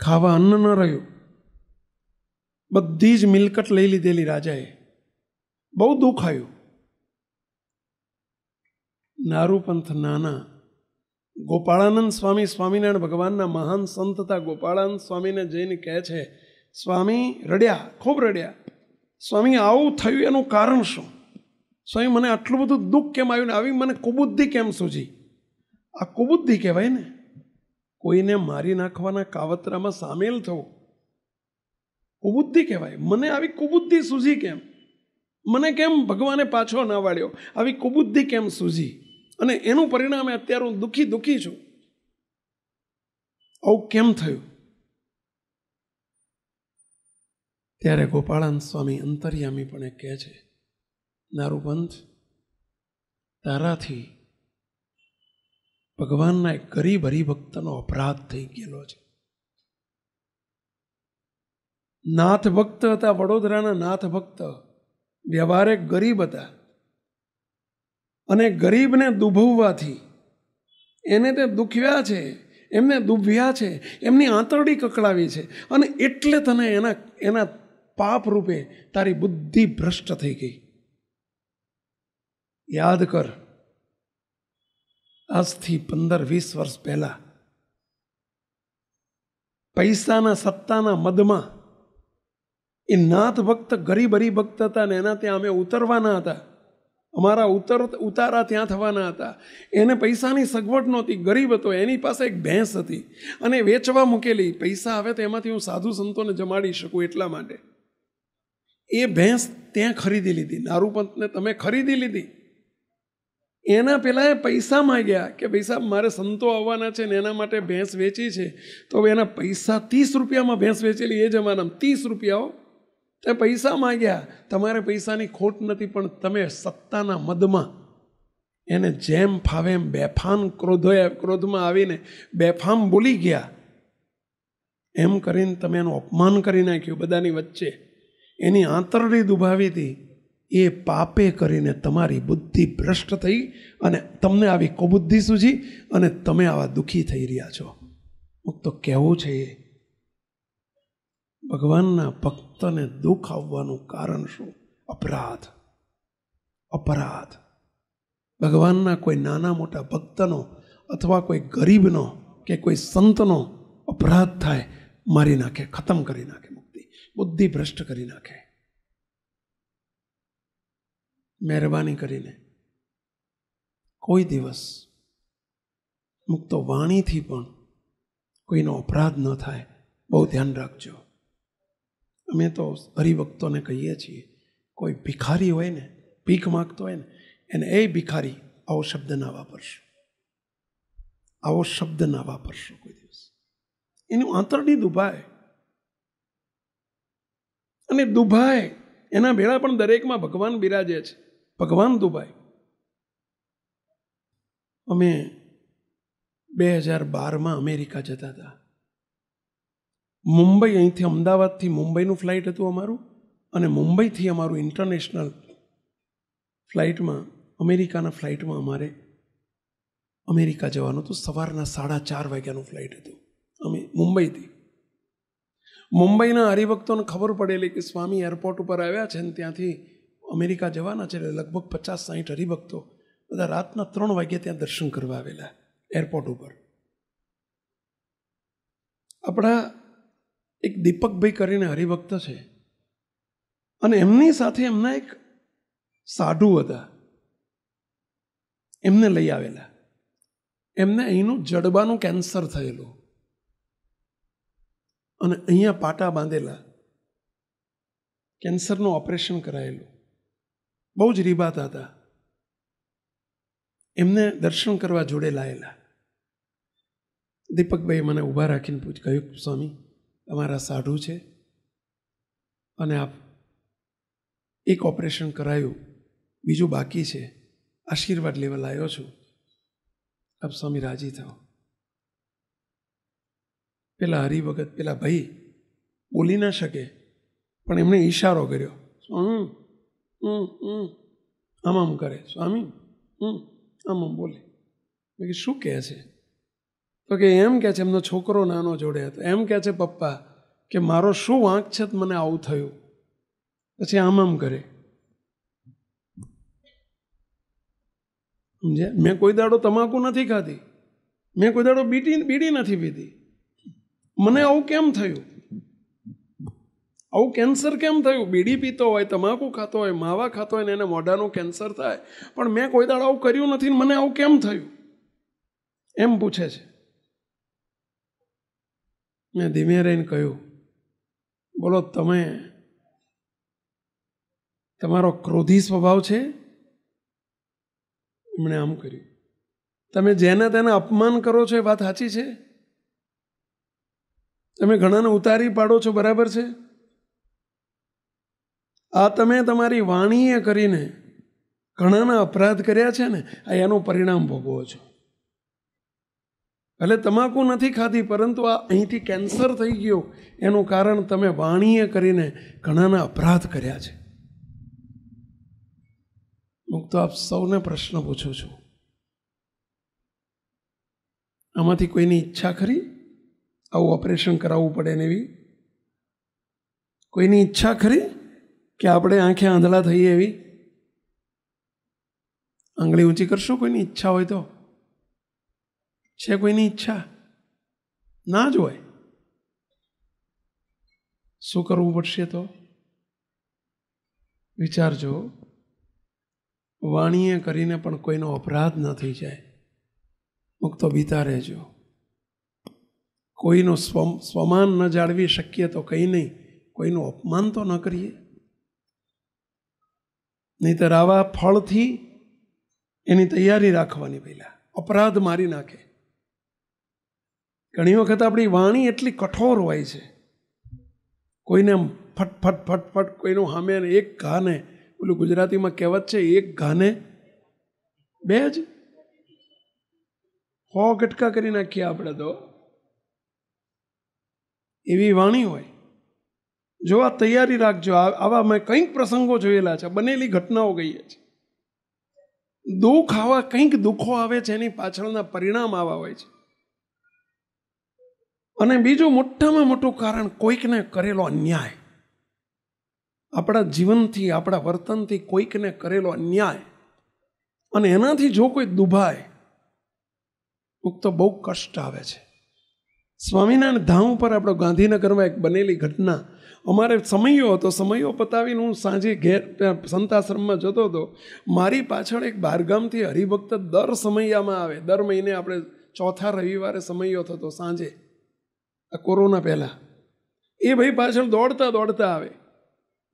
ખાવા અન્ન ન રહ્યું. બધી જ મિલકત લઈ લીધેલી રાજાએ. બહુ દુઃખ આવ્યું. નારૂપંથ નાના ગોપાળાનંદ સ્વામી, સ્વામિનારાયણ ભગવાનના મહાન સંત હતા, ગોપાળાનંદ સ્વામીને જઈને કહે છે, સ્વામી રડ્યા, ખૂબ રડ્યા. સ્વામી આવું થયું એનું કારણ શું? સ્વામી મને આટલું બધું દુઃખ કેમ આવ્યું ને આવી મને કુબુદ્ધિ કેમ સૂજી? આ કુબુદ્ધિ કહેવાય ને, કોઈને મારી નાખવાના કાવતરામાં સામેલ થવું કુબુદ્ધિ કહેવાય. મને આવી કુબુદ્ધિ સૂજી કેમ? મને કેમ ભગવાને પાછો ના વાળ્યો? આવી કુબુદ્ધિ કેમ સૂજી? અને એનું પરિણામે અત્યારે હું દુઃખી છું. આવું કેમ થયું? ત્યારે ગોપાળાનંદ સ્વામી અંતર્યામીપણે કહે છે, નારૂપંથ, તારાથી ભગવાનના એક ગરીબ હરિભક્તનો અપરાધ થઈ ગયેલો છે. નાથ ભક્ત હતા, વડોદરાના નાથ ભક્ત, વ્યવહારે ગરીબ હતા, અને ગરીબને દુભવવાથી એને તે દુખ્યા છે, એમને દુભ્યા છે, એમની આંતરડી કકડાવી છે, અને એટલે તને એના પાપ રૂપે તારી બુદ્ધિ ભ્રષ્ટ થઈ ગઈ. યાદ કર, આજથી 15-20 વર્ષ પહેલા પૈસાના સત્તાના મદમાં એ નાથ ભક્ત ગરીબ હરિભક્ત હતા ને એના ત્યાં અમે ઉતરવાના હતા. અમારા ઉતારા ત્યાં થવાના હતા. એને પૈસાની સગવડ નહોતી, ગરીબ હતો. એની પાસે એક ભેંસ હતી અને વેચવા મૂકેલી. પૈસા આવે તો એમાંથી હું સાધુ સંતોને જમાડી શકું એટલા માટે એ ભેંસ ત્યાં ખરીદી લીધી. નારૂપંથને તમે ખરીદી લીધી. એના પહેલાં એ પૈસા માંગ્યા કે પૈસા મારે સંતો આવવાના છે ને એના માટે ભેંસ વેચી છે, તો એના પૈસા 30 રૂપિયામાં ભેંસ વેચેલી એ જમાનામાં 30 રૂપિયાઓ તે પૈસા માંગ્યા. તમારે પૈસાની ખોટ નથી, પણ તમે સત્તાના મદમાં એને જેમ ફાવે એમ બેફામ ક્રોધમાં આવીને બેફામ બોલી ગયા. એમ કરીને તમે એનું અપમાન કરી નાખ્યું બધાની વચ્ચે. એની આંતરડી દુભાવી હતી. એ પાપે કરીને તમારી બુદ્ધિ ભ્રષ્ટ થઈ અને તમને આવી કુબુદ્ધિ સૂજી અને તમે આવા દુઃખી થઈ રહ્યા છો. તો કહેવું છે એ ભગવાનના ભક્તને દુઃખ આવવાનું કારણ શું? અપરાધ. અપરાધ. ભગવાનના કોઈ નાના મોટા ભક્તનો અથવા કોઈ ગરીબનો કે કોઈ સંતનો અપરાધ થાય, મારી નાખે, ખતમ કરી નાખે, બુદ્ધિ ભ્રષ્ટ કરી નાખે. મહેરબાની કરીને કોઈ દિવસ મુક્તો વાણીથી પણ કોઈનો અપરાધ ન થાય, બહુ ધ્યાન રાખજો. અમે તો હરિભક્તોને કહીએ છીએ, કોઈ ભિખારી હોય ને, ભીખ માગતો હોય ને, એને એ ભિખારી આવો શબ્દ ના વાપરશો, આવો શબ્દ ના વાપરશો કોઈ દિવસ. એનું આંતરડી દુભાય અને દુભાય. એના ભેળા પણ દરેકમાં ભગવાન બિરાજે છે. ભગવાન દુભાય. અમે 2012માં અમેરિકા જતા હતા. મુંબઈ, અહીંથી અમદાવાદથી મુંબઈનું ફ્લાઇટ હતું અમારું, અને મુંબઈથી અમારું ઇન્ટરનેશનલ ફ્લાઇટમાં, અમેરિકાના ફ્લાઇટમાં અમારે અમેરિકા જવાનું હતું. સવારના 4:30 વાગ્યાનું ફ્લાઇટ હતું અમે મુંબઈથી. મુંબઈના હરિભક્તોને ખબર પડેલી કે સ્વામી એરપોર્ટ ઉપર આવ્યા છે ને ત્યાંથી અમેરિકા જવાના છે, એટલે લગભગ 50-60 હરિભક્તો બધા રાતના 3 વાગ્યે ત્યાં દર્શન કરવા આવેલા એરપોર્ટ ઉપર. આપણા એક દીપકભાઈ કરીને હરિભક્ત છે, અને એમની સાથે એમના એક સાધુ હતા, એમને લઈ આવેલા. એમને અહીંનું જડબાનું કેન્સર થયેલું અને અહીંયા પાટા બાંધેલા, કેન્સરનું ઓપરેશન કરાયેલું, બહુ જ રીબાતા હતા. એમને દર્શન કરવા જોડે લાયેલા. દીપકભાઈ મને ઊભા રાખીને કહ્યું, સ્વામી તમારા સાધુ છે અને આપ એક ઓપરેશન કરાયું, બીજું બાકી છે, આશીર્વાદ લેવા લાવ્યો છું, આપ સ્વામી રાજી થાઓ. પેલા હરિભગત, પેલા ભાઈ બોલી ના શકે, પણ એમણે ઈશારો કર્યો, આમ આમ કરે, સ્વામી આમ આમ બોલે. મેં શું કહે છે? તો કે એમ કહે છે, એમનો છોકરો નાનો જોડે હતો, એમ કહે છે પપ્પા કે મારો શું વાંક છે મને આવું થયું. પછી આમ આમ કરે. સમજ્યા? મેં કોઈ દાડો તમાકુ નથી ખાધી, મેં કોઈ દાડો બીડી નથી પીધી, મને આવું કેમ થયું? આવું કેન્સર કેમ થયું? બીડી પીતો હોય, તમાકુ ખાતો હોય, માવા ખાતો હોય ને એને મોઢાનું કેન્સર થાય, પણ મેં કોઈ દાડો આવું કર્યું નથી, મને આવું કેમ થયું? એમ પૂછે છે. મેં ધીમે રહીને કહ્યું, બોલો તમે, તમારો ક્રોધી સ્વભાવ છે? એમણે આમ કર્યું. તમે જેને તેને અપમાન કરો છો એ વાત સાચી છે? તમે ઘણાને ઉતારી પાડો છો, બરાબર છે? આ તમે તમારી વાણીએ કરીને ઘણાના અપરાધ કર્યા છે ને, આ એનું પરિણામ ભોગવો છો. ભલે તમાકુ નથી ખાધી, પરંતુ આ અહીંથી કેન્સર થઈ ગયો એનું કારણ તમે વાણીએ કરીને ઘણાના અપરાધ કર્યા છે. હું તો આપ સૌને પ્રશ્ન પૂછું છું, આમાંથી કોઈની ઈચ્છા ખરી આવું ઓપરેશન કરાવવું પડે ને? એવી કોઈની ઈચ્છા ખરી કે આપણે આંખે આંધળા થઈએ? એવી આંગળી ઊંચી કરશો કોઈની ઈચ્છા હોય તો? છે કોઈની ઈચ્છા? ના જ હોય. શું કરવું પડશે તો? વિચારજો. વાણીએ કરીને પણ કોઈનો અપરાધ ન થઈ જાય, મુક્તો બીતા રહેજો. કોઈનું સ્વમાન ન જાળવી શકીએ તો કંઈ નહીં, કોઈનું અપમાન તો ન કરીએ. નહીંતર આવા ફળથી એની તૈયારી રાખવાની. પહેલા અપરાધ મારી નાખે. ઘણી વખત આપણી વાણી એટલી કઠોર હોય છે, કોઈને ફટ ફટ ફટ ફટ કોઈનું સામે એક ઘાને, પેલું ગુજરાતીમાં કહેવત છે, એક ઘાને બે જ 100 ગટકા કરી નાખીએ આપણે તો. એવી વાણી હોય. જો આ તૈયારી રાખજો. આવા મેં કંઈક પ્રસંગો જોયેલા છે, બનેલી ઘટનાઓ કહીએ છે. દુઃખ આવા કંઈક દુઃખો આવે છે, એની પાછળના પરિણામ આવા હોય છે. અને બીજું મોટામાં મોટું કારણ કોઈકને કરેલો અન્યાય. આપણા જીવનથી, આપણા વર્તનથી કોઈકને કરેલો અન્યાય, અને એનાથી જો કોઈ દુભાય તો બહુ કષ્ટ આવે છે. સ્વામિનારાયણ ધામ ઉપર આપણો ગાંધીનગરમાં એક બનેલી ઘટના. અમારે સમયો હતો, સમયો પતાવીને હું સાંજે ઘેર સંતાશ્રમમાં જતો હતો. મારી પાછળ એક બહારગામથી હરિભક્ત દર સમયામાં આવે. દર મહિને આપણે ચોથા રવિવારે સમયો થતો સાંજે, આ કોરોના પહેલાં. એ ભાઈ પાછળ દોડતા દોડતા આવે.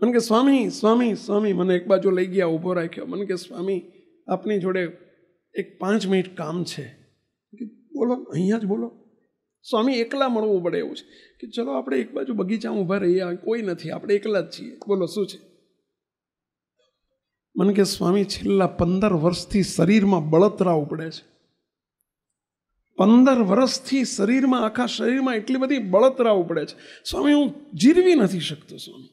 મને કે સ્વામી સ્વામી સ્વામી, મને એક બાજુ લઈ ગયા, ઊભો રાખ્યો. મને કે સ્વામી આપની જોડે એક 5 મિનિટ કામ છે. બોલો, અહીંયા જ બોલો. સ્વામી એકલા મળવું પડે એવું છે. કે ચલો આપણે એક બાજુ બગીચામાં ઊભા રહીએ, કોઈ નથી, આપણે એકલા જ છીએ. બોલો શું છે? મને કે સ્વામી છેલ્લા 15 વર્ષથી શરીરમાં બળતરા ઉપડે છે. 15 વર્ષથી શરીરમાં, આખા શરીરમાં એટલી બધી બળતરા ઉપડે છે સ્વામી, હું જીરવી નથી શકતો. સ્વામી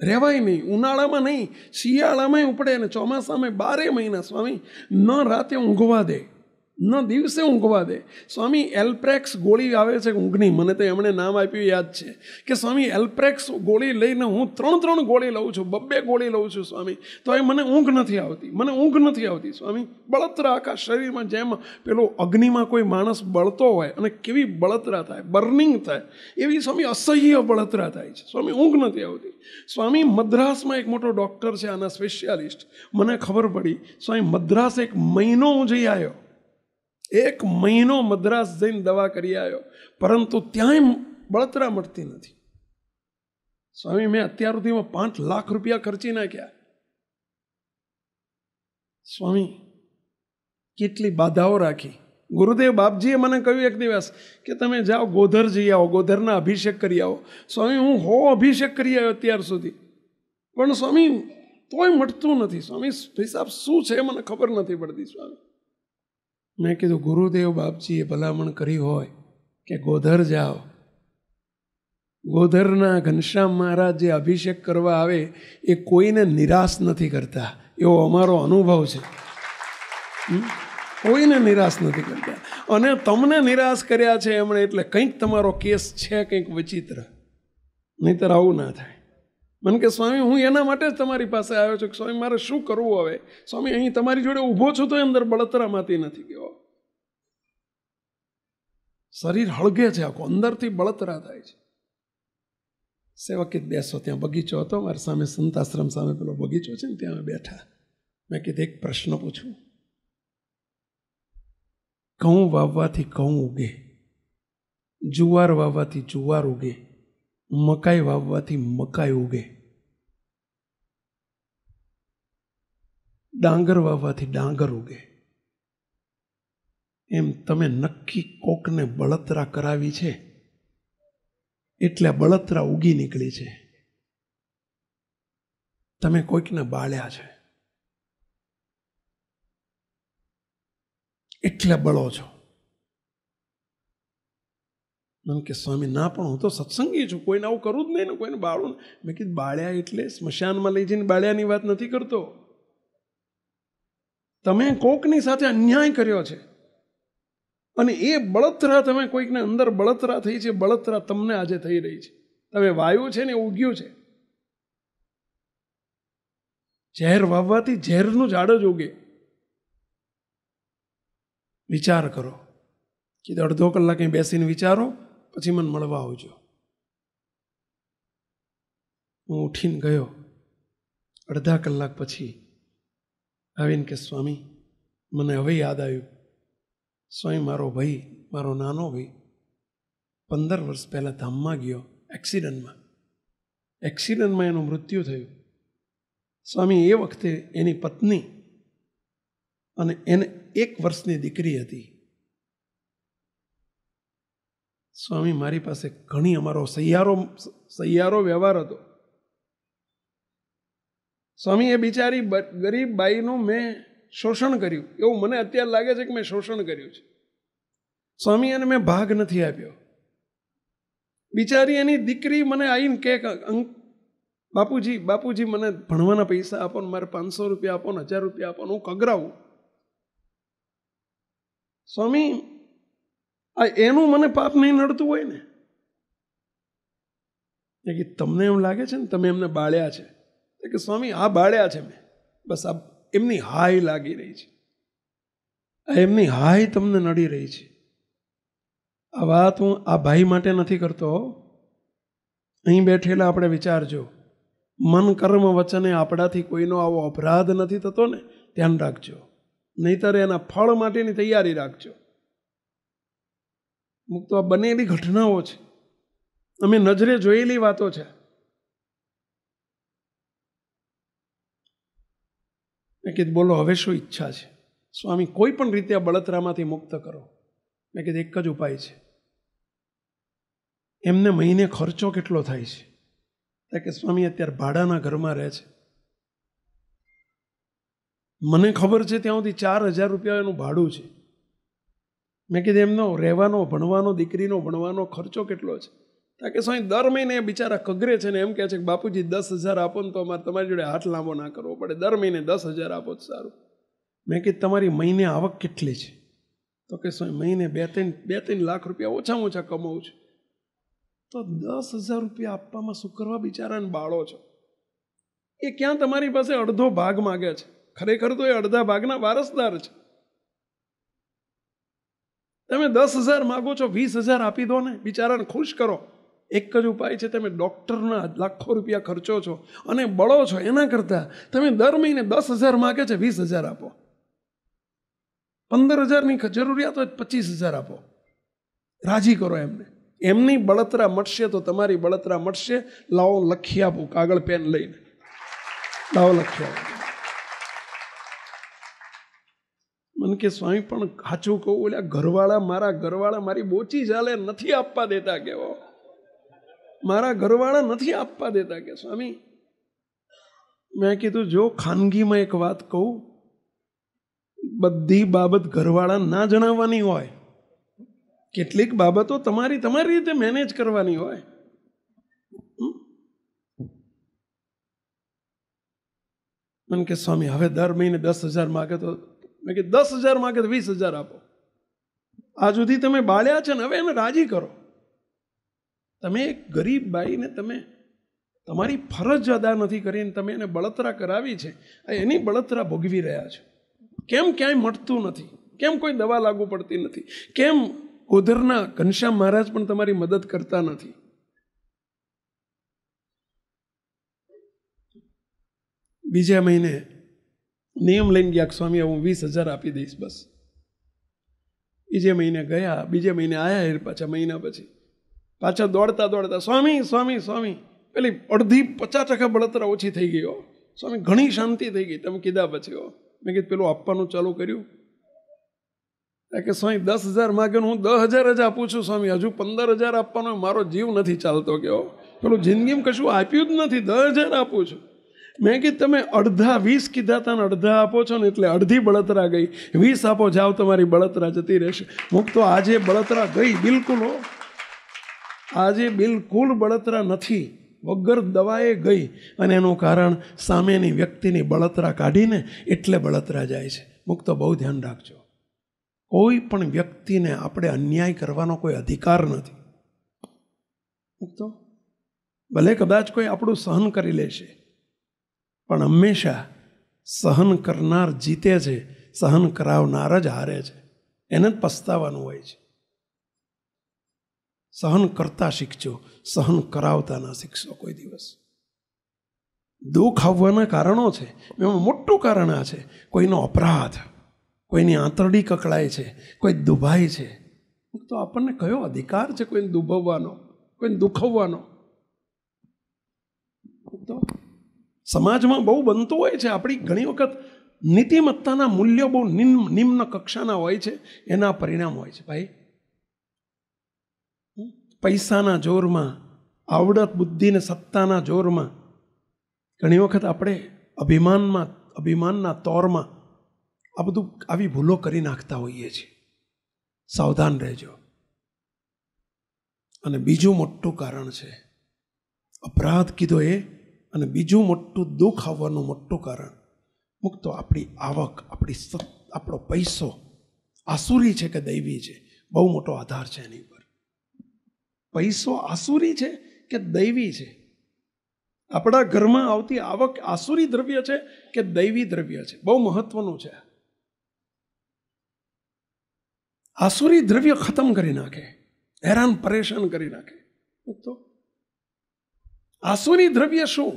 રહેવાય નહીં, ઉનાળામાં નહીં, શિયાળામાં ઉપડે ને ચોમાસામાં 12 મહિના. સ્વામી ન રાતે ઊંઘવા દે, ન દિવસે ઊંઘવા દે. સ્વામી એલ્પ્રેક્સ ગોળી આવે છે ઊંઘની, મને તો એમણે નામ આપ્યું યાદ છે કે સ્વામી એલ્પ્રેક્સ ગોળી લઈને હું 3 ગોળી લઉં છું, 2 ગોળી લઉં છું સ્વામી, તો એ મને ઊંઘ નથી આવતી, મને ઊંઘ નથી આવતી સ્વામી. બળતરા આખા શરીરમાં, જેમ પેલો અગ્નિમાં કોઈ માણસ બળતો હોય અને કેવી બળતરા થાય, બર્નિંગ થાય, એવી સ્વામી અસહ્ય બળતરા થાય છે સ્વામી, ઊંઘ નથી આવતી સ્વામી. મદ્રાસમાં એક મોટો ડૉક્ટર છે આના સ્પેશિયાલિસ્ટ, મને ખબર પડી સ્વામી મદ્રાસ 1 મહિનો હું જઈ આવ્યો, 1 મહિનો મદ્રાસ જઈને દવા કરી આવ્યો, પરંતુ ત્યાંય બળતરા મળતી નથી સ્વામી. મેં અત્યાર સુધીમાં 5 લાખ રૂપિયા ખર્ચી નાખ્યા સ્વામી, કેટલી બાધાઓ રાખી. ગુરુદેવ બાપજીએ મને કહ્યું એક દિવસ કે તમે જાઓ ગોધર જઈ આવો, ગોધરના અભિષેક કરી આવો. સ્વામી હું 100 અભિષેક કરી આવ્યો અત્યાર સુધી, પણ સ્વામી તોય મટતું નથી સ્વામી. હિસાબ શું છે મને ખબર નથી પડતી સ્વામી. મેં કીધું ગુરુદેવ બાપજીએ ભલામણ કરી હોય કે ગોધર જાઓ, ગોધરના ઘનશ્યામ મહારાજ જે અભિષેક કરવા આવે એ કોઈને નિરાશ નથી કરતા, એવો અમારો અનુભવ છે. કોઈને નિરાશ નથી કરતા, અને તમને નિરાશ કર્યા છે એમણે એટલે કંઈક તમારો કેસ છે, કંઈક વિચિત્ર, નહીંતર આવું ના થાય. મને કે સ્વામી હું એના માટે જ તમારી પાસે આવ્યો છું કે સ્વામી મારે શું કરવું હવે સ્વામી, અહીં તમારી જોડે ઊભો છું તો અંદર બળતરામાંથી નથી ગયો, શરીર હળગે છે આખું, અંદરથી બળતરા થાય છે. સેવકિત બેસો, ત્યાં બગીચો હતો મારી સામે, સંતાશ્રમ સામે પેલો બગીચો છે ને, ત્યાં બેઠા. મેં કીધું એક પ્રશ્ન પૂછું, ઘઉં વાવવાથી ઘઉં ઉગે, જુવાર વાવવાથી જુવાર ઉગે, મકાઈ વાવવાથી મકાઈ ઉગે, ડાંગર વાવવાથી ડાંગર ઉગે, એમ તમે નક્કી કોકને બળતરા કરાવી છે એટલે બળતરા ઉગી નીકળી છે. તમે કોઈકને બાળ્યા છે એટલે બળો છો. મને કે સ્વામી ના, પણ હું તો સત્સંગી છું, કોઈને આવું કરું જ નહીં ને, કોઈને બાળું. મેં કીધું બાળ્યા એટલે સ્મશાનમાં લઈ જઈને બાળ્યાની વાત નથી કરતો. તમે કોકની સાથે અન્યાય કર્યો છે અને એ બળતરા, તમે કોઈકને અંદર બળતરા થઈ છે, બળતરા તમને આજે થઈ રહી છે. તમે વાયુ છે ને ઉગ્યું છે. ઝેર વાવવાથી ઝેરનું ઝાડ જ ઉગે. વિચાર કરો, કીધું અડધો કલાક અહીં બેસીને વિચારો, પછી મને મળવા આવજો. હું ઉઠીને ગયો. અડધા કલાક પછી આવીને કે સ્વામી મને હવે યાદ આવ્યું, સ્વામી મારો ભાઈ, મારો નાનો ભાઈ 15 વર્ષ પહેલાં ધામમાં ગયો એક્સિડન્ટમાં એનું મૃત્યુ થયું સ્વામી. એ વખતે એની પત્ની અને એને 1 વર્ષની દીકરી હતી સ્વામી. મારી પાસે ઘણી, અમારો સૈયારો વ્યવહાર હતો સ્વામી. એ બિચારી ગરીબ બાઈનું મેં શોષણ કર્યું, એવું મને અત્યારે લાગે છે કે મેં શોષણ કર્યું છે સ્વામી, અને મેં ભાગ નથી આપ્યો. બિચારી એની દીકરી મને આવીને કે બાપુજી મને ભણવાના પૈસા આપો ને, મારે 500 રૂપિયા આપો ને, 1000 રૂપિયા આપો ને, હું કગરાવું સ્વામી. આ એનું મને પાપ નહીં નડતું હોય ને, કે તમને એમ લાગે છે ને તમે એમને બાળ્યા છે, કે સ્વામી આ બાળ્યા છે મેં, બસ આ એમની હાય લાગી રહી છે, એમની હાય તમને નડી રહી છે. આ વાત હું આ ભાઈ માટે નથી કરતો, અહીં બેઠેલા આપણે વિચારજો. મન કર્મ વચને આપણાથી કોઈનો આવો અપરાધ નથી થતો ને, ધ્યાન રાખજો, નહીતર એના ફળ માટેની તૈયારી રાખજો. અમુક તો આ બનેલી ઘટનાઓ છે, અમે નજરે જોયેલી વાતો છે. મેં કીધું બોલો હવે શું ઈચ્છા છે સ્વામી? કોઈ પણ રીતે આ બળતરામાંથી મુક્ત કરો. મેં કીધું એક જ ઉપાય છે. એમને મહિને ખર્ચો કેટલો થાય છે? કે સ્વામી અત્યારે ભાડાના ઘરમાં રહે છે. મને ખબર છે ત્યાં સુધી 4000 રૂપિયા એનું ભાડું છે. મેં કીધું એમનો રહેવાનો, ભણવાનો, દીકરીનો ભણવાનો ખર્ચો કેટલો છે? કે સ્વામી દર મહિને બિચારા કગરે છે ને એમ કહે છે કે બાપુજી 10,000 આપો ને તો અમારે તમારી જોડે હાથ લાંબો ના કરવો પડે, દર મહિને 10,000 આપો તો સારું. મેં કીધું તમારી મહિને આવક કેટલી છે? તો કે સ્વામી મહિને 2-3 લાખ રૂપિયા ઓછામાં ઓછા કમાવું છું. તો 10,000 રૂપિયા આપવામાં શું કરવા બિચારાને બાળો છો? એ ક્યાં તમારી પાસે અડધો ભાગ માગે છે? ખરેખર તો એ અડધા ભાગના વારસદાર છે. તમે 10,000 માગો છો, 20,000 આપી દો ને, બિચારાને ખુશ કરો. એક જ ઉપાય છે, તમે ડૉક્ટરના લાખો રૂપિયા ખર્ચો છો અને બળો છો, એના કરતાં તમે દર મહિને 10,000 માગે છે, 20,000 આપો. 15,000ની જરૂરિયાત હોય 25,000 આપો. રાજી કરો એમને. એમની બળતરા મટશે તો તમારી બળતરા મટશે. લાવો લખી આપું, કાગળ પેન લઈને લાવો લખી આપું. મને કે સ્વામી પણ સાચું કહું, ઓલા ઘરવાળા મારી બોચી ચાલે નથી આપવા દેતા. કેવો મારા ઘરવાળા નથી આપવા દેતા. કે સ્વામી મેં કીધું જો ખાનગીમાં એક વાત કહું, બધી બાબત ઘરવાળા ના જણાવવાની હોય. કેટલીક બાબતો તમારી રીતે મેનેજ કરવાની હોય. મને કે સ્વામી હવે દર મહિને 10,000 માગે તો, મેં કે 10,000 માગે તો 20,000 આપો. આ સુધી તમે બાળ્યા છે ને, હવે એને રાજી કરો. તમે એક ગરીબ બાઈને તમે તમારી ફરજ અદા નથી કરીને તમે એને બળતરા કરાવી છે. એની બળતરા ભોગવી રહ્યા છો. કેમ ક્યાંય મળતું નથી? કેમ કોઈ દવા લાગુ પડતી નથી? કેમ ગોધરના ઘનશ્યામ મહારાજ પણ તમારી મદદ કરતા નથી? બીજા મહિને નિયમ લઈને ગયા, સ્વામી હું 20,000 આપી દઈશ બસ. બીજે મહિને ગયા, બીજે મહિને આવ્યા, પાછા મહિના પછી પાછા દોડતા સ્વામી પેલી અડધી 50% બળતરા ઓછી થઈ ગઈ. સ્વામી ઘણી શાંતિ થઈ ગઈ તમે કીધા પછી. મેં કીધું પેલું આપવાનું ચાલુ કર્યું? કે સ્વામી 10,000 માગે હું 10,000 જ આપું છું સ્વામી, હજુ 15,000 આપવાનો મારો જીવ નથી ચાલતો. કેવો પેલું જિંદગીમાં કશું આપ્યું જ નથી, 10,000 આપું છું. મેં કીધું તમે અડધા 20 કીધા હતા ને અડધા આપો છો ને, એટલે અડધી બળતરા ગઈ. 20 આપો, જાઓ તમારી બળતરા જતી રહેશે. મુક્તો આજે બળતરા ગઈ બિલકુલ. આજે બિલકુલ બળતરા નથી, વગર દવાએ ગઈ. અને એનું કારણ સામેની વ્યક્તિની બળતરા કાઢીને એટલે બળતરા જાય છે. મુક્તો બહુ ધ્યાન રાખજો. કોઈ પણ વ્યક્તિને આપણે અન્યાય કરવાનો કોઈ અધિકાર નથી. મુક્તો ભલે કદાચ કોઈ આપણું સહન કરી લેશે, પણ હંમેશા સહન કરનાર જીતે છે, સહન કરાવનાર જ હારે છે. એને જ પસ્તાવાનું હોય છે. સહન કરતા શીખજો, સહન કરાવતા ના શીખશો કોઈ દિવસ. દુઃખ આવવાના કારણો છે, એમાં મોટું કારણ આ છે કોઈનો અપરાધ, કોઈની આંતરડી કકળાય છે, કોઈ દુભાય છે. તો આપણને કયો અધિકાર છે કોઈને દુભાવવાનો, કોઈને દુખવવાનો? તો સમાજમાં બહુ બનતું હોય છે. આપણી ઘણી વખત નીતિમત્તાના મૂલ્યો બહુ નિમ્ન કક્ષાના હોય છે. એના પરિણામ હોય છે ભાઈ. પૈસાના જોરમાં, આવડત બુદ્ધિને સત્તાના જોરમાં ઘણી વખત આપણે અભિમાનના તોરમાં આ બધું આવી ભૂલો કરી નાખતા હોઈએ છીએ. સાવધાન રહેજો. અને બીજું મોટું કારણ છે અપરાધ કીધો એ, અને બીજું મોટું દુઃખ આવવાનું મોટું કારણ મુક્તો આપણી આવક, આપણો પૈસો આસુરી છે કે દૈવી છે? બહુ મોટો આધાર છે એની ઉપર. પૈસો આસુરી છે કે દૈવી છે? આપણા ઘરમાં આવતી આવક આસુરી દ્રવ્ય છે કે દૈવી દ્રવ્ય છે? બહુ મહત્વનું છે. આસુરી દ્રવ્ય ખતમ કરી નાખે, હેરાન પરેશાન કરી નાખે. તો આસુરી દ્રવ્ય શું?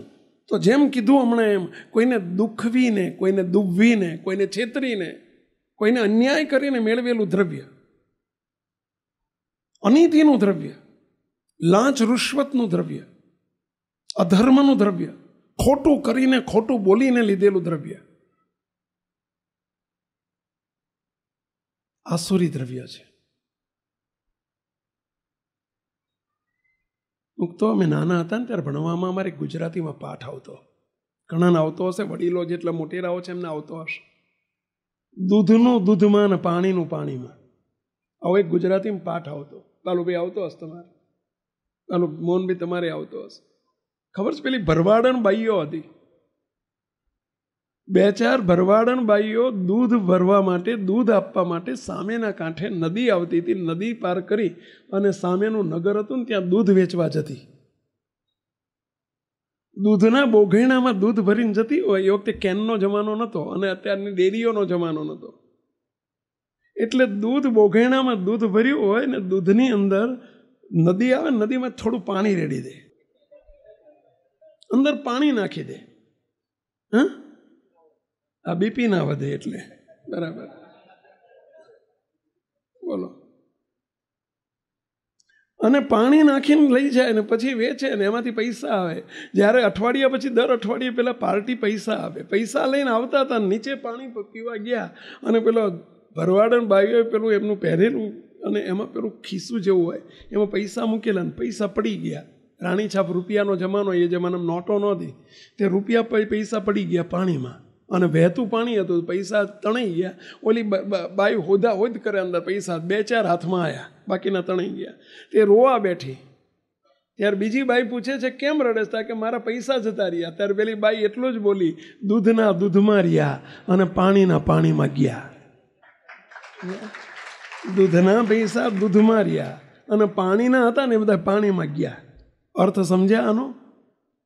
તો જેમ કીધું હમણાં એમ, કોઈને દુખવીને, કોઈને દુભવીને, કોઈને છેતરીને, કોઈને અન્યાય કરીને મેળવેલું દ્રવ્ય, અનીતિનું દ્રવ્ય, લાંચ રૂશ્વતનું દ્રવ્ય, અધર્મનું દ્રવ્ય, ખોટું કરીને ખોટું બોલીને લીધેલું દ્રવ્ય, આસુરી દ્રવ્ય છે. તો અમે નાના હતા ને ત્યારે ભણવામાં અમારે ગુજરાતીમાં પાઠ આવતો, ઘણાને આવતો હશે, વડીલો જેટલા મોટેરાઓ છે એમને આવતો હશે. દૂધનું દૂધમાં ને પાણીનું પાણીમાં. આવો એક ગુજરાતીમાં પાઠ આવતો. બાલુભાઈ આવતો હશે તમારે, બાલુ મોહનભાઈ તમારે આવતો હશે. ખબર છે પેલી ભરવાડન બાઈઓ હતી, 2-4 ભરવાડન બાઈઓ દૂધ ભરવા માટે, દૂધ આપવા માટે સામેના કાંઠે નદી આવતી હતી. નદી પાર કરી અને સામેનું નગર હતું ને ત્યાં દૂધ વેચવા જતી. દૂધના બોઘેણામાં દૂધ ભરીને જતી હોય. એ વખતે કેનનો જમાનો નહોતો અને અત્યારની ડેરીઓનો જમાનો નહોતો. એટલે દૂધ બોઘેણામાં દૂધ ભર્યું હોય ને દૂધની અંદર નદી આવે, નદીમાં થોડું પાણી રેડી દે, અંદર પાણી નાખી દે. હા, આ બીપી ના વધે એટલે. બરાબર, બોલો. અને પાણી નાખીને લઈ જાય ને પછી વેચે ને એમાંથી પૈસા આવે. જ્યારે અઠવાડિયા પછી દર અઠવાડિયે પેલા પાર્ટી પૈસા આવે. પૈસા લઈને આવતા હતા, નીચે પાણી પીવા ગયા અને પેલો ભરવાડન બાઈઓએ પેલું એમનું પહેરેલું અને એમાં પેલું ખિસ્સું જેવું હોય એમાં પૈસા મૂકેલા ને પૈસા પડી ગયા. રાણી છાપ રૂપિયાનો જમાનો, એ જમાનામાં નોટો નહોતી. તે રૂપિયા પૈસા પડી ગયા પાણીમાં અને વહેતું પાણી હતું. પૈસા તણાઈ ગયા. ઓલી બાઈ હોદા હોદ કરે અંદર પૈસા 2-4 હાથમાં આવ્યા, બાકીના તણાઈ ગયા. તે રોવા બેઠી. ત્યારે બીજી બાઈ પૂછે છે કેમ રડે છે? કે મારા પૈસા જતા રહ્યા. ત્યારે પેલી બાઈ એટલું જ બોલી, દૂધના દૂધમાં રહ્યા અને પાણીના પાણીમાં ગયા. દૂધના પૈસા દૂધમાં રહ્યા અને પાણીના હતા ને એ બધા પાણીમાં ગયા. અર્થ સમજ્યા આનો?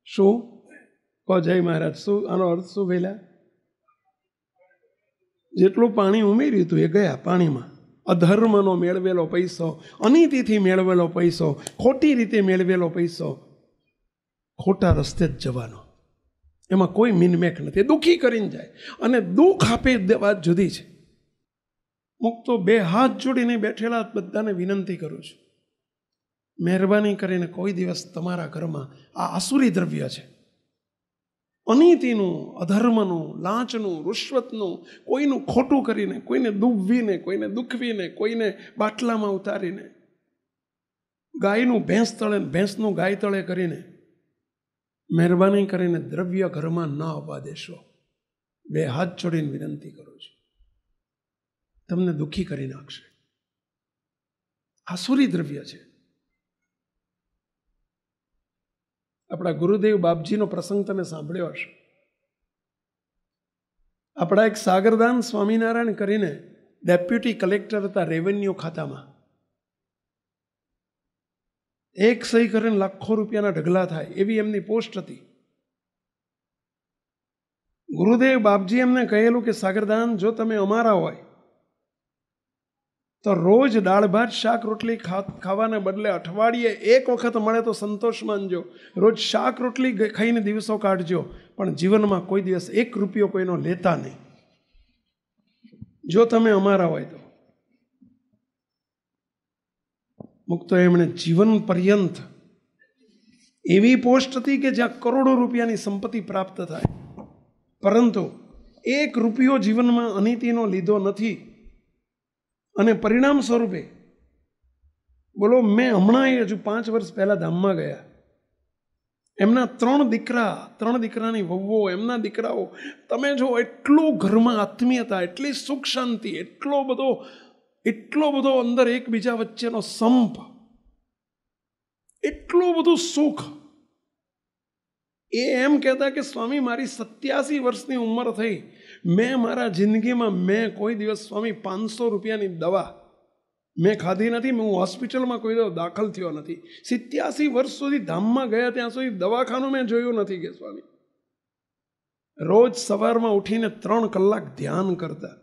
શું કહો જય મહારાજ, શું આનો અર્થ શું પહેલા? જેટલું પાણી ઉમેર્યું હતું એ ગયા પાણીમાં. અધર્મનો મેળવેલો પૈસો, અનીતિથી મેળવેલો પૈસો, ખોટી રીતે મેળવેલો પૈસો ખોટા રસ્તે જ જવાનો. એમાં કોઈ મિનમેક નથી. દુઃખી કરીને જાય અને દુઃખ આપે વાત જુદી છે. મુક્તો 2 હાથ જોડીને બેઠેલા બધાને વિનંતી કરું છું, મહેરબાની કરીને કોઈ દિવસ તમારા ઘરમાં આ આસુરી દ્રવ્ય છે, અનીતિનું, અધર્મનું, લાંચનું, રૂશ્વતનું, કોઈનું ખોટું કરીને, કોઈને દુભવીને, કોઈને દુખવીને, કોઈને બાટલામાં ઉતારીને, ગાયનું ભેંસ તળે, ભેંસનું ગાય તળે કરીને, મહેરબાની કરીને દ્રવ્ય ઘરમાં ન આવવા દેશો. 2 હાથ જોડીને વિનંતી કરું છું. તમને દુઃખી કરી નાખશે. આસુરી દ્રવ્ય છે. આપણા ગુરુદેવ બાપજીનો પ્રસંગ તમે સાંભળ્યો હશે. આપણા એક સાગરદાન સ્વામિનારાયણ કરીને ડેપ્યુટી કલેક્ટર હતા રેવન્યુ ખાતામાં. એક સહી કરીને લાખો રૂપિયાના ઢગલા થાય એવી એમની પોસ્ટ હતી. ગુરુદેવ બાપજી એમને કહેલું કે સાગરદાન, જો તમે અમારા હોય તો રોજ દાળ ભાત શાક રોટલી ખાવાને બદલે અઠવાડિયે 1 વખત મળે તો સંતોષ માનજો. રોજ શાક રોટલી ખાઈને દિવસો કાઢજો, પણ જીવનમાં કોઈ દિવસ 1 રૂપિયો કોઈનો લેતા નહીં, જો તમે અમારા હોય તો. મુક્તો એમણે જીવન પર્યંત એવી પોસ્ટ હતી કે જ્યાં કરોડો રૂપિયાની સંપત્તિ પ્રાપ્ત થાય, પરંતુ 1 રૂપિયો જીવનમાં અનીતિનો લીધો નથી. અને પરિણામ સ્વરૂપે બોલો, મેં હમણાં હજુ 5 વર્ષ પહેલા ધામમાં ગયા. એમના 3 દીકરાની વહુઓ, એમના દીકરાઓ, તમે જો એટલું ઘરમાં આત્મીયતા, એટલી સુખ શાંતિ, એટલો બધો અંદર એકબીજા વચ્ચેનો સંપ, એટલું બધું સુખ. એ એમ કહેતા કે સ્વામી, મારી 87 વર્ષની ઉંમર થઈ, મેં મારા જિંદગીમાં મેં કોઈ દિવસ સ્વામી 500 રૂપિયાની દવા મેં ખાધી નથી. હું હોસ્પિટલમાં કોઈ દાખલ થયો નથી. 87 વર્ષ સુધી ધામમાં ગયા ત્યાં સુધી દવાખાનું મેં જોયું નથી કે સ્વામી. રોજ સવારમાં ઉઠીને 3 કલાક ધ્યાન કરતા.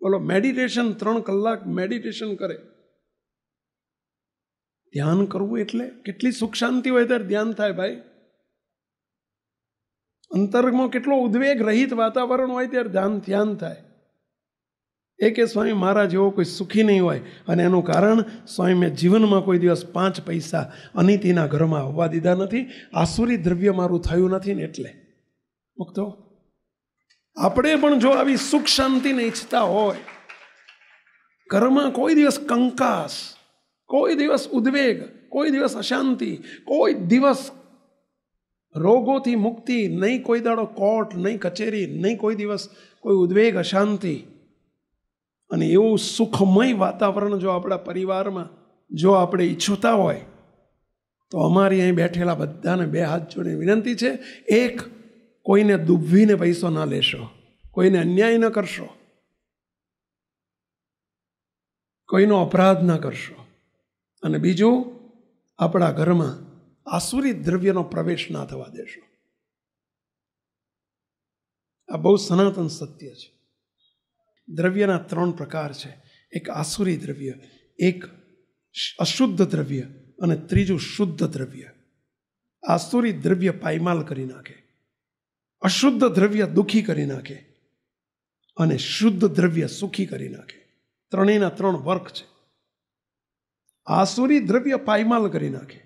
બોલો, મેડિટેશન 3 કલાક મેડિટેશન કરે. ધ્યાન કરવું એટલે કેટલી સુખ શાંતિ હોય ત્યારે ધ્યાન થાય ભાઈ. અંતરમાં કેટલો ઉદ્વેગ રહિત વાતાવરણ હોય ત્યારે ધ્યાન થાય. એ કે સ્વામી, મારા જેવો કોઈ સુખી નહીં હોય. અને એનું કારણ, સ્વામી, મેં જીવનમાં કોઈ દિવસ 5 પૈસા અનીતિના ઘરમાં આવવા દીધા નથી, આસુરી દ્રવ્ય મારું થયું નથી ને એટલે. મુક્તો, આપણે પણ જો આવી સુખ શાંતિને ઈચ્છતા હોય, ઘરમાં કોઈ દિવસ કંકાસ, કોઈ દિવસ ઉદ્વેગ, કોઈ દિવસ અશાંતિ, કોઈ દિવસ રોગોથી મુક્તિ નહીં, કોઈ દાડો કોર્ટ નહીં, કચેરી નહીં, કોઈ દિવસ કોઈ ઉદ્વેગ, અશાંતિ, અને એવું સુખમય વાતાવરણ જો આપણા પરિવારમાં જો આપણે ઈચ્છતા હોય તો અમારી અહીં બેઠેલા બધાને 2 હાથ જોડીને વિનંતી છે. 1, કોઈને દુભવીને પૈસો ના લેશો, કોઈને અન્યાય ન કરશો, કોઈનો અપરાધ ન કરશો. અને બીજું, આપણા ઘરમાં આસુરી દ્રવ્યનો પ્રવેશ ના થવા દેશો. આ બહુ સનાતન સત્ય છે. દ્રવ્યના 3 પ્રકાર છે. એક આસુરી દ્રવ્ય, એક અશુદ્ધ દ્રવ્ય અને ત્રીજું શુદ્ધ દ્રવ્ય. આસુરી દ્રવ્ય પાયમાલ કરી નાખે, અશુદ્ધ દ્રવ્ય દુઃખી કરી નાખે અને શુદ્ધ દ્રવ્ય સુખી કરી નાખે. ત્રણેયના 3 વર્ગ છે. આસુરી દ્રવ્ય પાયમાલ કરી નાખે,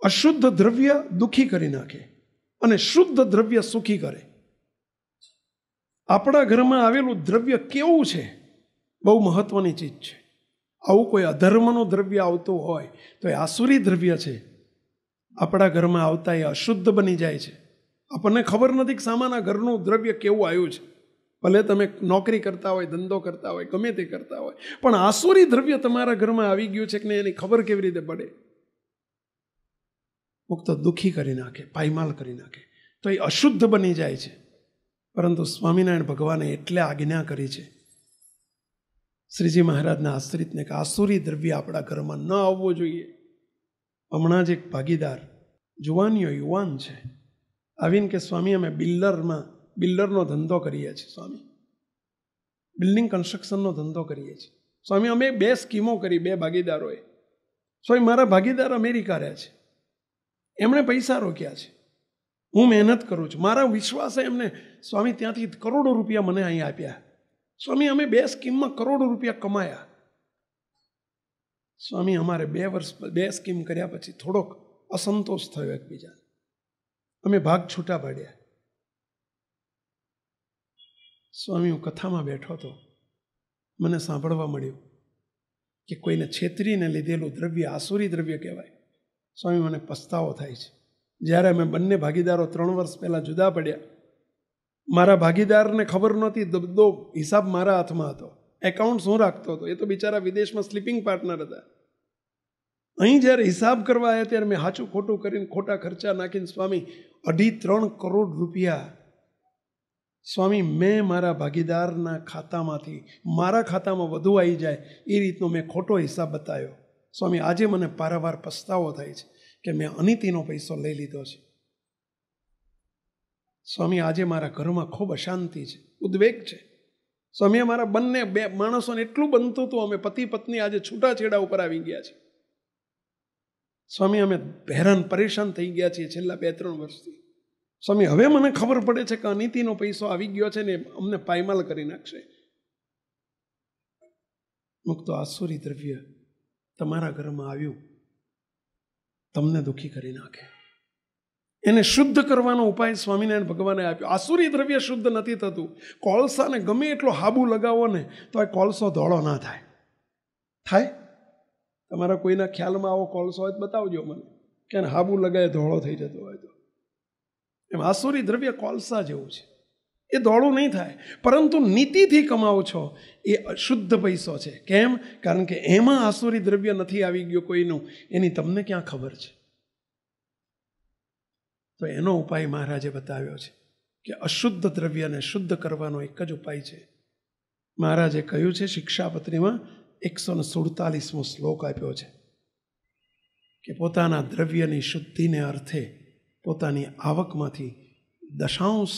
અશુદ્ધ દ્રવ્ય દુઃખી કરી નાખે અને શુદ્ધ દ્રવ્ય સુખી કરે. આપણા ઘરમાં આવેલું દ્રવ્ય કેવું છે? બહુ મહત્વની ચીજ છે. આવું કોઈ અધર્મનું દ્રવ્ય આવતું હોય તો એ આસુરી દ્રવ્ય છે. આપણા ઘરમાં આવતા એ અશુદ્ધ બની જાય છે. આપણને ખબર નથી કે સામાના ઘરનું દ્રવ્ય કેવું આવ્યું છે. ભલે તમે નોકરી કરતા હોય, ધંધો કરતા હોય, ગમે તે કરતા હોય, પણ આસુરી દ્રવ્ય તમારા ઘરમાં આવી ગયું છે કે નહીં એની ખબર કેવી રીતે પડે? મુક્ત દુઃખી કરી નાખે, પાયમાલ કરી નાખે, તો એ અશુદ્ધ બની જાય છે. પરંતુ સ્વામિનારાયણ ભગવાને એટલે આજ્ઞા કરી છે શ્રીજી મહારાજના આશ્રિતને કે આસુરી દ્રવ્ય આપણા ઘરમાં ન આવવો જોઈએ. હમણાં જ એક ભાગીદાર યુવાન છે, આવીને કે સ્વામી અમે બિલ્ડરનો ધંધો કરીએ છીએ. સ્વામી બિલ્ડિંગ કન્સ્ટ્રક્શનનો ધંધો કરીએ છીએ. સ્વામી અમે 2 સ્કીમો કરી, 2 ભાગીદારોએ. સ્વામી મારા ભાગીદાર અમેરિકા રહે છે, એમણે પૈસા રોક્યા છે, હું મહેનત કરું છું, મારા વિશ્વાસે એમને સ્વામી ત્યાંથી કરોડો રૂપિયા મને અહીં આપ્યા. સ્વામી અમે 2 સ્કીમમાં કરોડો રૂપિયા કમાયા. સ્વામી અમારે 2 વર્ષ 2 સ્કીમ કર્યા પછી થોડોક અસંતોષ થયો એકબીજા, અમે ભાગ છૂટા પાડ્યા. સ્વામી હું કથામાં બેઠો હતો, મને સાંભળવા મળ્યું કે કોઈને છેતરીને લીધેલું દ્રવ્ય આસુરી દ્રવ્ય કહેવાય. સ્વામી મને પસ્તાવો થાય છે. જ્યારે અમે બંને ભાગીદારો 3 વર્ષ પહેલાં જુદા પડ્યા, મારા ભાગીદારને ખબર નહોતી, બધો હિસાબ મારા હાથમાં હતો, એકાઉન્ટ હું રાખતો હતો, એ તો બિચારા વિદેશમાં સ્લીપિંગ પાર્ટનર હતા. અહીં જ્યારે હિસાબ કરવા આવ્યા ત્યારે મેં સાચું ખોટું કરીને ખોટા ખર્ચા નાખીને સ્વામી 2.5-3 કરોડ રૂપિયા સ્વામી મેં મારા ભાગીદારના ખાતામાંથી મારા ખાતામાં વધુ આવી જાય એ રીતનો મેં ખોટો હિસાબ બતાવ્યો. સ્વામી આજે મને પારાવાર પસ્તાવો થાય છે કે મેં અનિતિનો પૈસો લઈ લીધો છે. સ્વામી આજે મારા ઘરમાં ખૂબ અશાંતિ છે, ઉદ્વેગ છે. સ્વામી અમારા બંને 2 માણસોને એટલું બનતું હતું, અમે પતિ પત્ની આજે છૂટાછેડા ઉપર આવી ગયા છે. સ્વામી અમે હેરાન પરેશાન થઈ ગયા છીએ છેલ્લા 2-3 વર્ષથી. સ્વામી હવે મને ખબર પડે છે કે અનિતિનો પૈસો આવી ગયો છે ને અમને પાયમાલ કરી નાખશે. મુક્તો આસુરી દ્રવ્ય તમારા ઘરમાં આવ્યું, તમને દુઃખી કરી નાખે. એને શુદ્ધ કરવાનો ઉપાય સ્વામિનારાયણ ભગવાને આપ્યો. આસુરી દ્રવ્ય શુદ્ધ નથી થતું. કોલસાને ગમે એટલો હાબુ લગાવો ને તો એ કોલસો ધોળો ના થાય. થાય? તમારા કોઈના ખ્યાલમાં આવો કોલસો હોય તો બતાવજો મને, કે હાબુ લગાવે ધોળો થઈ જતો હોય તો. એમ આસુરી દ્રવ્ય કોલસા જેવું છે, એ ધોળું નહીં થાય. પરંતુ નીતિથી કમાવો છો એ અશુદ્ધ પૈસો છે. કેમ? કારણ કે એમાં આસુરી દ્રવ્ય નથી આવી ગયો કોઈનું, એની તમને ક્યાં ખબર છે? તો એનો ઉપાય મહારાજે બતાવ્યો છે કે અશુદ્ધ દ્રવ્યને શુદ્ધ કરવાનો એક જ ઉપાય છે. મહારાજે કહ્યું છે શિક્ષાપત્રીમાં 147મો શ્લોક આપ્યો છે કે પોતાના દ્રવ્યની શુદ્ધિને અર્થે પોતાની આવકમાંથી 10%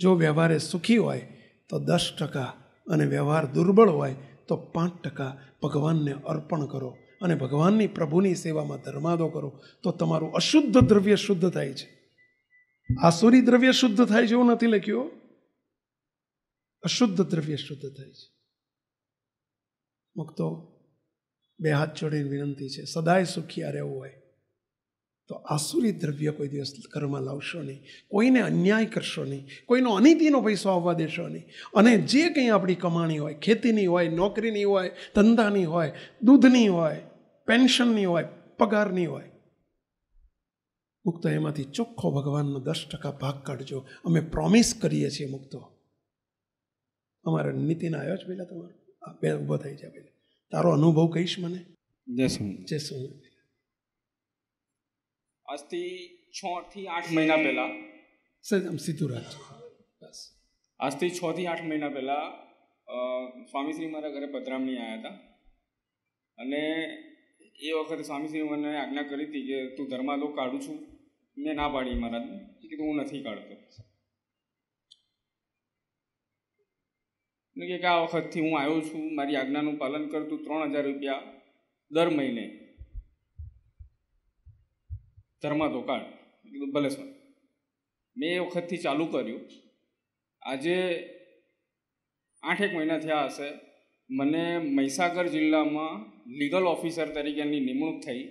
જો વ્યવહારે સુખી હોય તો 10% અને વ્યવહાર દુર્બળ હોય તો 5% ભગવાનને અર્પણ કરો અને ભગવાનની પ્રભુની સેવામાં ધર્માદો કરો, તો તમારું અશુદ્ધ દ્રવ્ય શુદ્ધ થાય છે. આસુરી દ્રવ્ય શુદ્ધ થાય છે એવું નથી લખ્યું, અશુદ્ધ દ્રવ્ય શુદ્ધ થાય છે. મુક્તો 2 હાથ જોડીને વિનંતી છે, સદાય સુખિયા રહેવું હોય તો આસુરી દ્રવ્ય કોઈ દિવસ ઘરમાં લાવશો નહીં, કોઈને અન્યાય કરશો નહીં, કોઈનો અનિતિનો પૈસો આવવા દેશો નહીં. અને જે કંઈ આપણી કમાણી હોય, ખેતીની હોય, નોકરીની હોય, ધંધાની હોય, દૂધની હોય, પેન્શનની હોય, પગારની હોય, મુક્તો એમાંથી ચોખ્ખો ભગવાનનો 10% ભાગ કાઢજો. અમે પ્રોમિસ કરીએ છીએ. મુક્તો અમારા નીતિન આવ્યો છે પહેલાં તમારો બે ઊભો થઈ જાય પહેલાં તારો અનુભવ કહીશ મને. જય સ્વામી. આજથી 6 થી 8 મહિના પહેલા સર આમ સીધું રાખજો બસ. આજથી 6 થી 8 મહિના પહેલાં સ્વામીશ્રી મારા ઘરે પધરામણી આવ્યા હતા અને એ વખતે સ્વામીશ્રી મને આજ્ઞા કરી હતી કે તું ધર્માદો કાઢું છું. મેં ના પાડી મહારાજને કે હું નથી કાઢતો. કે આ વખતથી હું આવ્યો છું, મારી આજ્ઞાનું પાલન કરતું 3000 રૂપિયા દર મહિને ધર્માદો કાઢ. કીધું ભલે સર. મેં એ વખતથી ચાલુ કર્યું. આજે 8-1 મહિના થયા હશે. મને મહીસાગર જિલ્લામાં લીગલ ઓફિસર તરીકેની નિમણૂક થઈ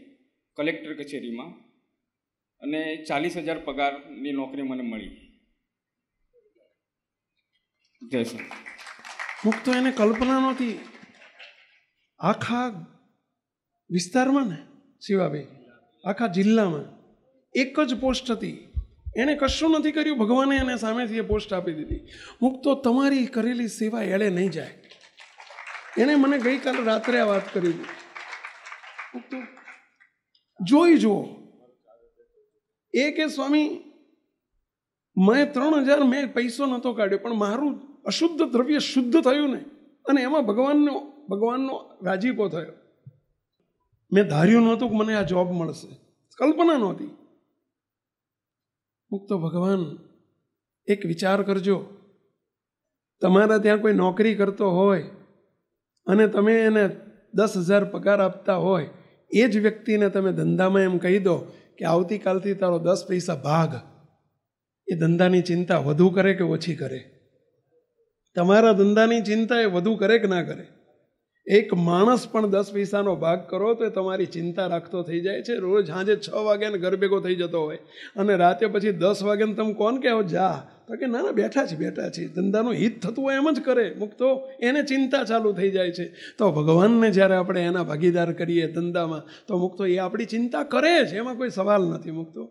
કલેક્ટર કચેરીમાં અને 40,000 પગારની નોકરી મને મળી. જય સર. મુક્ત એને કલ્પના નહોતી. આખા વિસ્તારમાં ને શિવાભાઈ, આખા જિલ્લામાં એક જ પોસ્ટ હતી. એણે કશું નથી કર્યું, ભગવાને એને સામેથી એ પોસ્ટ આપી દીધી. મુક્તો તમારી કરેલી સેવા એળે નહીં જાય. એણે મને ગઈકાલે રાત્રે આ વાત કરી હતી. મુક્તો જોઈ જુઓ. એ કે સ્વામી મેં 3000 મેં પૈસો નહોતો કાઢ્યો, પણ મારું અશુદ્ધ દ્રવ્ય શુદ્ધ થયું ને, અને એમાં ભગવાનનો રાજીપો થયો. મેં ધાર્યું નહોતું કે મને આ જોબ મળશે, કલ્પના નહોતી. મુક્તો ભગવાન, એક વિચાર કરજો, તમારા ત્યાં કોઈ નોકરી કરતો હોય અને તમે એને 10,000 પગાર આપતા હોય, એ જ વ્યક્તિને તમે ધંધામાં એમ કહી દો કે આવતીકાલથી તારો 10 પૈસા ભાગ, એ ધંધાની ચિંતા વધુ કરે કે ઓછી કરે? તમારા ધંધાની ચિંતા એ વધુ કરે કે ના કરે? એક માણસ પણ 10 પૈસાનો ભાગ કરો તો એ તમારી ચિંતા રાખતો થઈ જાય છે. રોજ સાંજે 6 વાગ્યાને ઘર ભેગો થઈ જતો હોય અને રાતે પછી 10 વાગ્યાને તમે કોણ કહો જા, તો કે ના ના બેઠા છે. ધંધાનું હિત થતું હોય એમ જ કરે. મુક્તો એને ચિંતા ચાલુ થઈ જાય છે. તો ભગવાનને જ્યારે આપણે એના ભાગીદાર કરીએ ધંધામાં, તો મુક્તો એ આપણી ચિંતા કરે છે, એમાં કોઈ સવાલ નથી. મુક્તો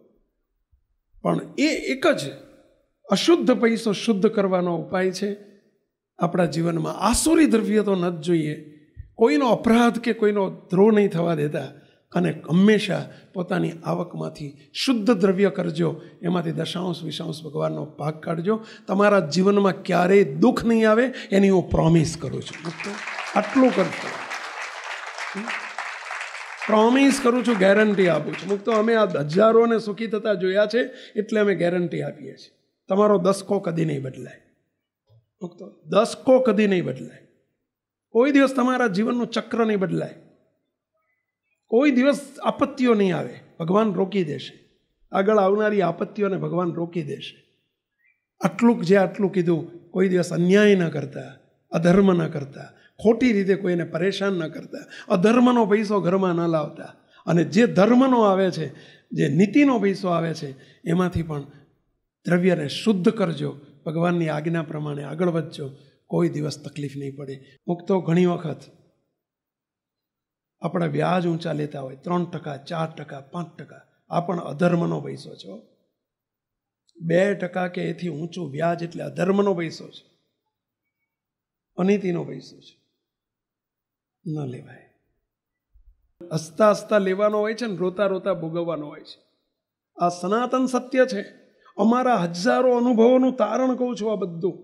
પણ એ એક જ અશુદ્ધ પૈસો શુદ્ધ કરવાનો ઉપાય છે. આપણા જીવનમાં આસુરી દ્રવ્ય તો ન જ જોઈએ. કોઈનો અપરાધ કે કોઈનો દ્રોહ નહીં થવા દેતા, અને હંમેશા પોતાની આવકમાંથી શુદ્ધ દ્રવ્ય કરજો. એમાંથી 10% ભગવાનનો ભાગ કાઢજો. તમારા જીવનમાં ક્યારેય દુઃખ નહીં આવે, એની હું પ્રોમિસ કરું છું. આટલું કરજો, પ્રોમિસ કરું છું, ગેરંટી આપું છું. મુક્તો અમે આ હજારોને સુખી થતા જોયા છે, એટલે અમે ગેરંટી આપીએ છીએ. તમારો દસકો કદી નહીં બદલાય. મુક્તો દસકો કદી નહીં બદલાય. કોઈ દિવસ તમારા જીવનનું ચક્ર નહીં બદલાય. કોઈ દિવસ આપત્તિઓ નહીં આવે. ભગવાન રોકી દેશે. આગળ આવનારી આપત્તિઓને ભગવાન રોકી દેશે. આટલું કીધું. કોઈ દિવસ અન્યાય ન કરતા, અધર્મ ન કરતા, ખોટી રીતે કોઈને પરેશાન ન કરતા, અધર્મનો પૈસો ઘરમાં ન લાવતા, અને જે ધર્મનો આવે છે, જે નીતિનો પૈસો આવે છે, એમાંથી પણ દ્રવ્યને શુદ્ધ કરજો. ભગવાનની આજ્ઞા પ્રમાણે આગળ વધજો. કોઈ દિવસ તકલીફ નહીં પડે. મુક્તો ઘણી વખત આપણા વ્યાજ ઊંચા લેતા હોય, 3%, 4%, 5%. આ પણ અધર્મનો પૈસો છે. 2% કે એથી ઊંચું વ્યાજ એટલે અધર્મનો પૈસો છે, અનીતિનો પૈસો છે. ન લેવાય. હસતા હસતા લેવાનો હોય છે ને રોતા રોતા ભોગવવાનો હોય છે. આ સનાતન સત્ય છે. અમારા હજારો અનુભવોનું તારણ કહું છું. આ બધું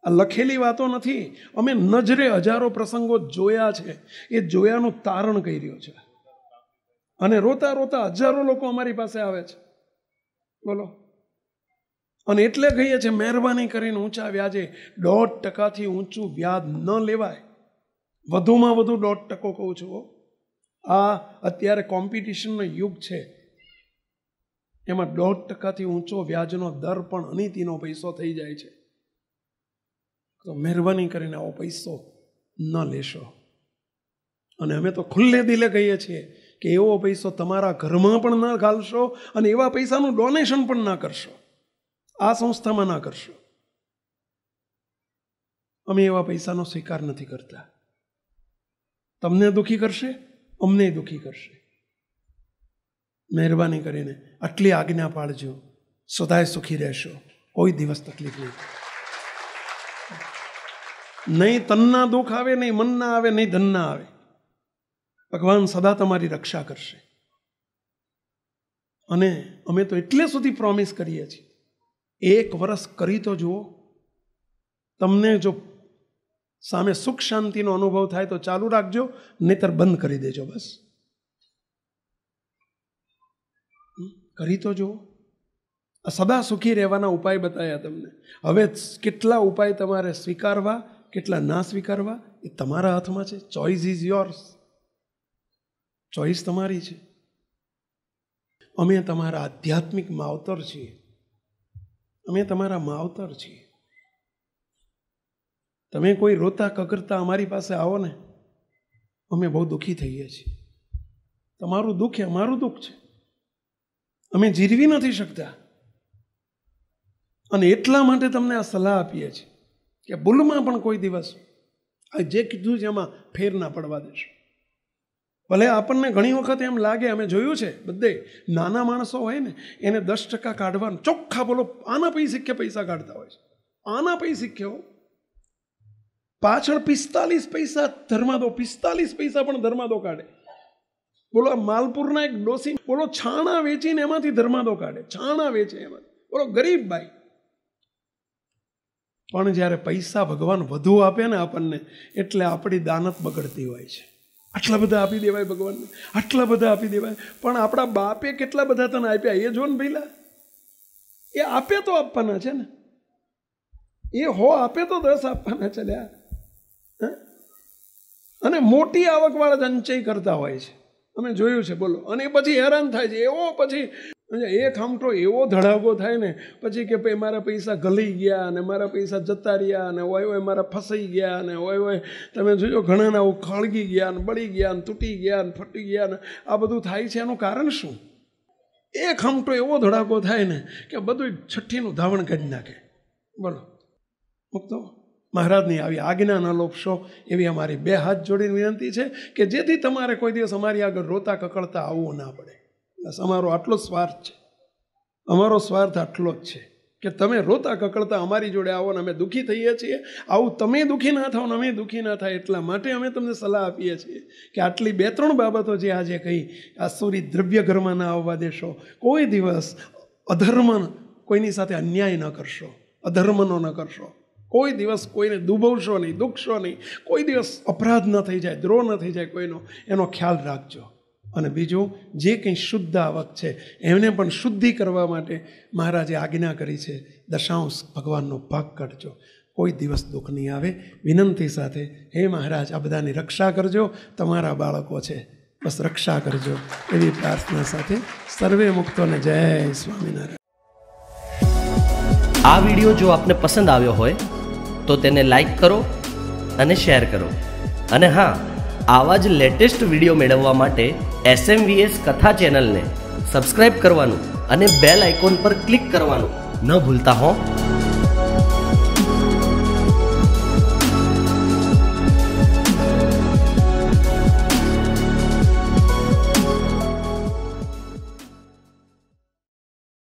આ લખેલી વાતો નથી. અમે નજરે હજારો પ્રસંગો જોયા છે. એ જોયાનું તારણ કહી રહ્યો છે. અને રોતા રોતા હજારો લોકો અમારી પાસે આવે છે. બોલો. અને એટલે કહીએ છીએ મહેરબાની કરીને ઊંચા વ્યાજે 1.5% ઊંચું વ્યાજ ન લેવાય. વધુમાં વધુ 1.5% કહું છું. આ અત્યારે કોમ્પિટિશનનો યુગ છે. એમાં 1.5% ઊંચો વ્યાજનો દર પણ અનીતિનો પૈસો થઈ જાય છે. તો મહેરબાની કરીને આવો પૈસો ન લેશો. અને અમે તો ખુલ્લે દિલે કહીએ છીએ કે એવો પૈસો તમારા ઘરમાં પણ ન ઘાલશો, અને એવા પૈસાનું ડોનેશન પણ ના કરશો. આ સંસ્થામાં ના કરશો. અમે એવા પૈસાનો સ્વીકાર નથી કરતા. તમને દુઃખી કરશે, અમને દુઃખી કરશે. મહેરબાની કરીને આટલી આજ્ઞા પાળજો. સદાય સુખી રહેશો. કોઈ દિવસ તકલીફ નહીં. નહીં તનના દુઃખ આવે, નહીં મનના આવે, નહીં ધનના આવે. ભગવાન સદા તમારી રક્ષા કરશે. અને અમે તો એટલે સુધી પ્રોમિસ કરીએ છીએ, 1 વર્ષ કરી તો જુઓ. તમને જો સામે સુખ શાંતિનો અનુભવ થાય તો ચાલુ રાખજો, નહીતર બંધ કરી દેજો. બસ કરી તો જુઓ. આ સદા સુખી રહેવાના ઉપાય બતાવ્યા તમને. હવે કેટલા ઉપાય તમારે સ્વીકારવા, કેટલા ના સ્વીકારવા, એ તમારા હાથમાં છે. Choice is yours. ચોઇસ તમારી છે. અમે તમારા આધ્યાત્મિક માવતર છીએ. અમે તમારા માવતર છીએ. તમે કોઈ રોતા કકરતા અમારી પાસે આવો ને, અમે બહુ દુઃખી થઈએ છીએ. તમારું દુઃખ એ અમારું દુઃખ છે. અમે જીરવી નથી શકતા, અને એટલા માટે તમને આ સલાહ આપીએ છીએ કે ભૂલમાં પણ કોઈ દિવસ આ જે કીધું છે એમાં ફેર ના પડવા દેશો. ભલે આપણને ઘણી વખત એમ લાગે, અમે જોયું છે બધે નાના માણસો હોય ને એને 10% કાઢવાનું, ચોખ્ખા બોલો, આના પૈ સિક્કે પૈસા કાઢતા હોય છે. આના પૈ સિક્કે હો, પાછળ 45 પૈસા ધર્માદો, 45 પૈસા પણ ધર્માદો કાઢે. બોલો માલપુરના એક ડોસી બોલો છાણા વેચીને એમાંથી ધર્માદો કાઢે, છાણા વેચે એમાંથી. બોલો ગરીબ ભાઈ. પણ જ્યારે પૈસા ભગવાન વધુ આપે ને આપણને, એટલે આપણી દાનત બગડતી હોય છે. આટલા બધા આપી દેવાય ભગવાનને, આટલા બધા આપી દેવાય. પણ આપણા બાપે કેટલા બધા તને આપ્યા એ જો ને ભઈલા. એ આપે તો આપવાના છે ને, એ હો આપે તો 10 આપવાના છે. અને મોટી આવકવાળા જ અંચય કરતા હોય છે, અમે જોયું છે. બોલો, અને પછી હેરાન થાય છે. એવો પછી એક આમટો એવો ધડાકો થાય ને પછી કે ભાઈ મારા પૈસા ગલી ગયા, અને મારા પૈસા જતા રહ્યા, અને હોય હોય મારા ફસાઈ ગયા, અને હોય હોય તમે જોજો ઘણાના ખળગી ગયા, ને બળી ગયા, ને તૂટી ગયા, ને ફટી ગયા, ને આ બધું થાય છે. એનું કારણ શું? એક આમટો એવો ધડાકો થાય ને કે બધું છઠ્ઠીનું ધાવણ કરી નાખે. બોલો, મુક્તો મહારાજની આવી આજ્ઞા ન લોપશો એવી અમારી 2 હાથ જોડીને વિનંતી છે કે જેથી તમારે કોઈ દિવસ અમારી આગળ રોતા કકળતા આવવું ના પડે. બસ અમારો આટલો સ્વાર્થ છે. અમારો સ્વાર્થ આટલો જ છે કે તમે રોતા કકળતા અમારી જોડે આવો ને અમે દુઃખી થઈએ છીએ. આવું તમે દુઃખી ના થાવ ને અમે દુઃખી ના થાય, એટલા માટે અમે તમને સલાહ આપીએ છીએ કે આટલી 2-3 બાબતો જે આજે કહી, આસુરી દ્રવ્ય ઘરમાં ના આવવા દેશો. કોઈ દિવસ અધર્મ, કોઈની સાથે અન્યાય ન કરશો, અધર્મનો ન કરશો. કોઈ દિવસ કોઈને દુભવશો નહીં, દુખશો નહીં. કોઈ દિવસ અપરાધ ન થઈ જાય, દ્રોહ ન થઈ જાય કોઈનો, એનો ખ્યાલ રાખજો. અને બીજું, જે કંઈ શુદ્ધ આવક છે એમને પણ શુદ્ધિ કરવા માટે મહારાજે આજ્ઞા કરી છે. દશાંશ ભગવાનનો ભાગ કાઢજો, કોઈ દિવસ દુઃખ નહીં આવે. વિનંતી સાથે, હે મહારાજ આ બધાની રક્ષા કરજો. તમારા બાળકો છે, બસ રક્ષા કરજો એવી પ્રાર્થના સાથે સર્વે મુક્તોને જય સ્વામિનારાયણ. આ વિડીયો જો આપને પસંદ આવ્યો હોય તો તેને લાઈક કરો અને શેર કરો. અને હા, આવા જ લેટેસ્ટ વિડીયો મેળવવા માટે SMVS કથા ચેનલને સબસ્ક્રાઇબ કરવાનું અને બેલ આઇકોન પર ક્લિક કરવાનું ન ભૂલતા હો.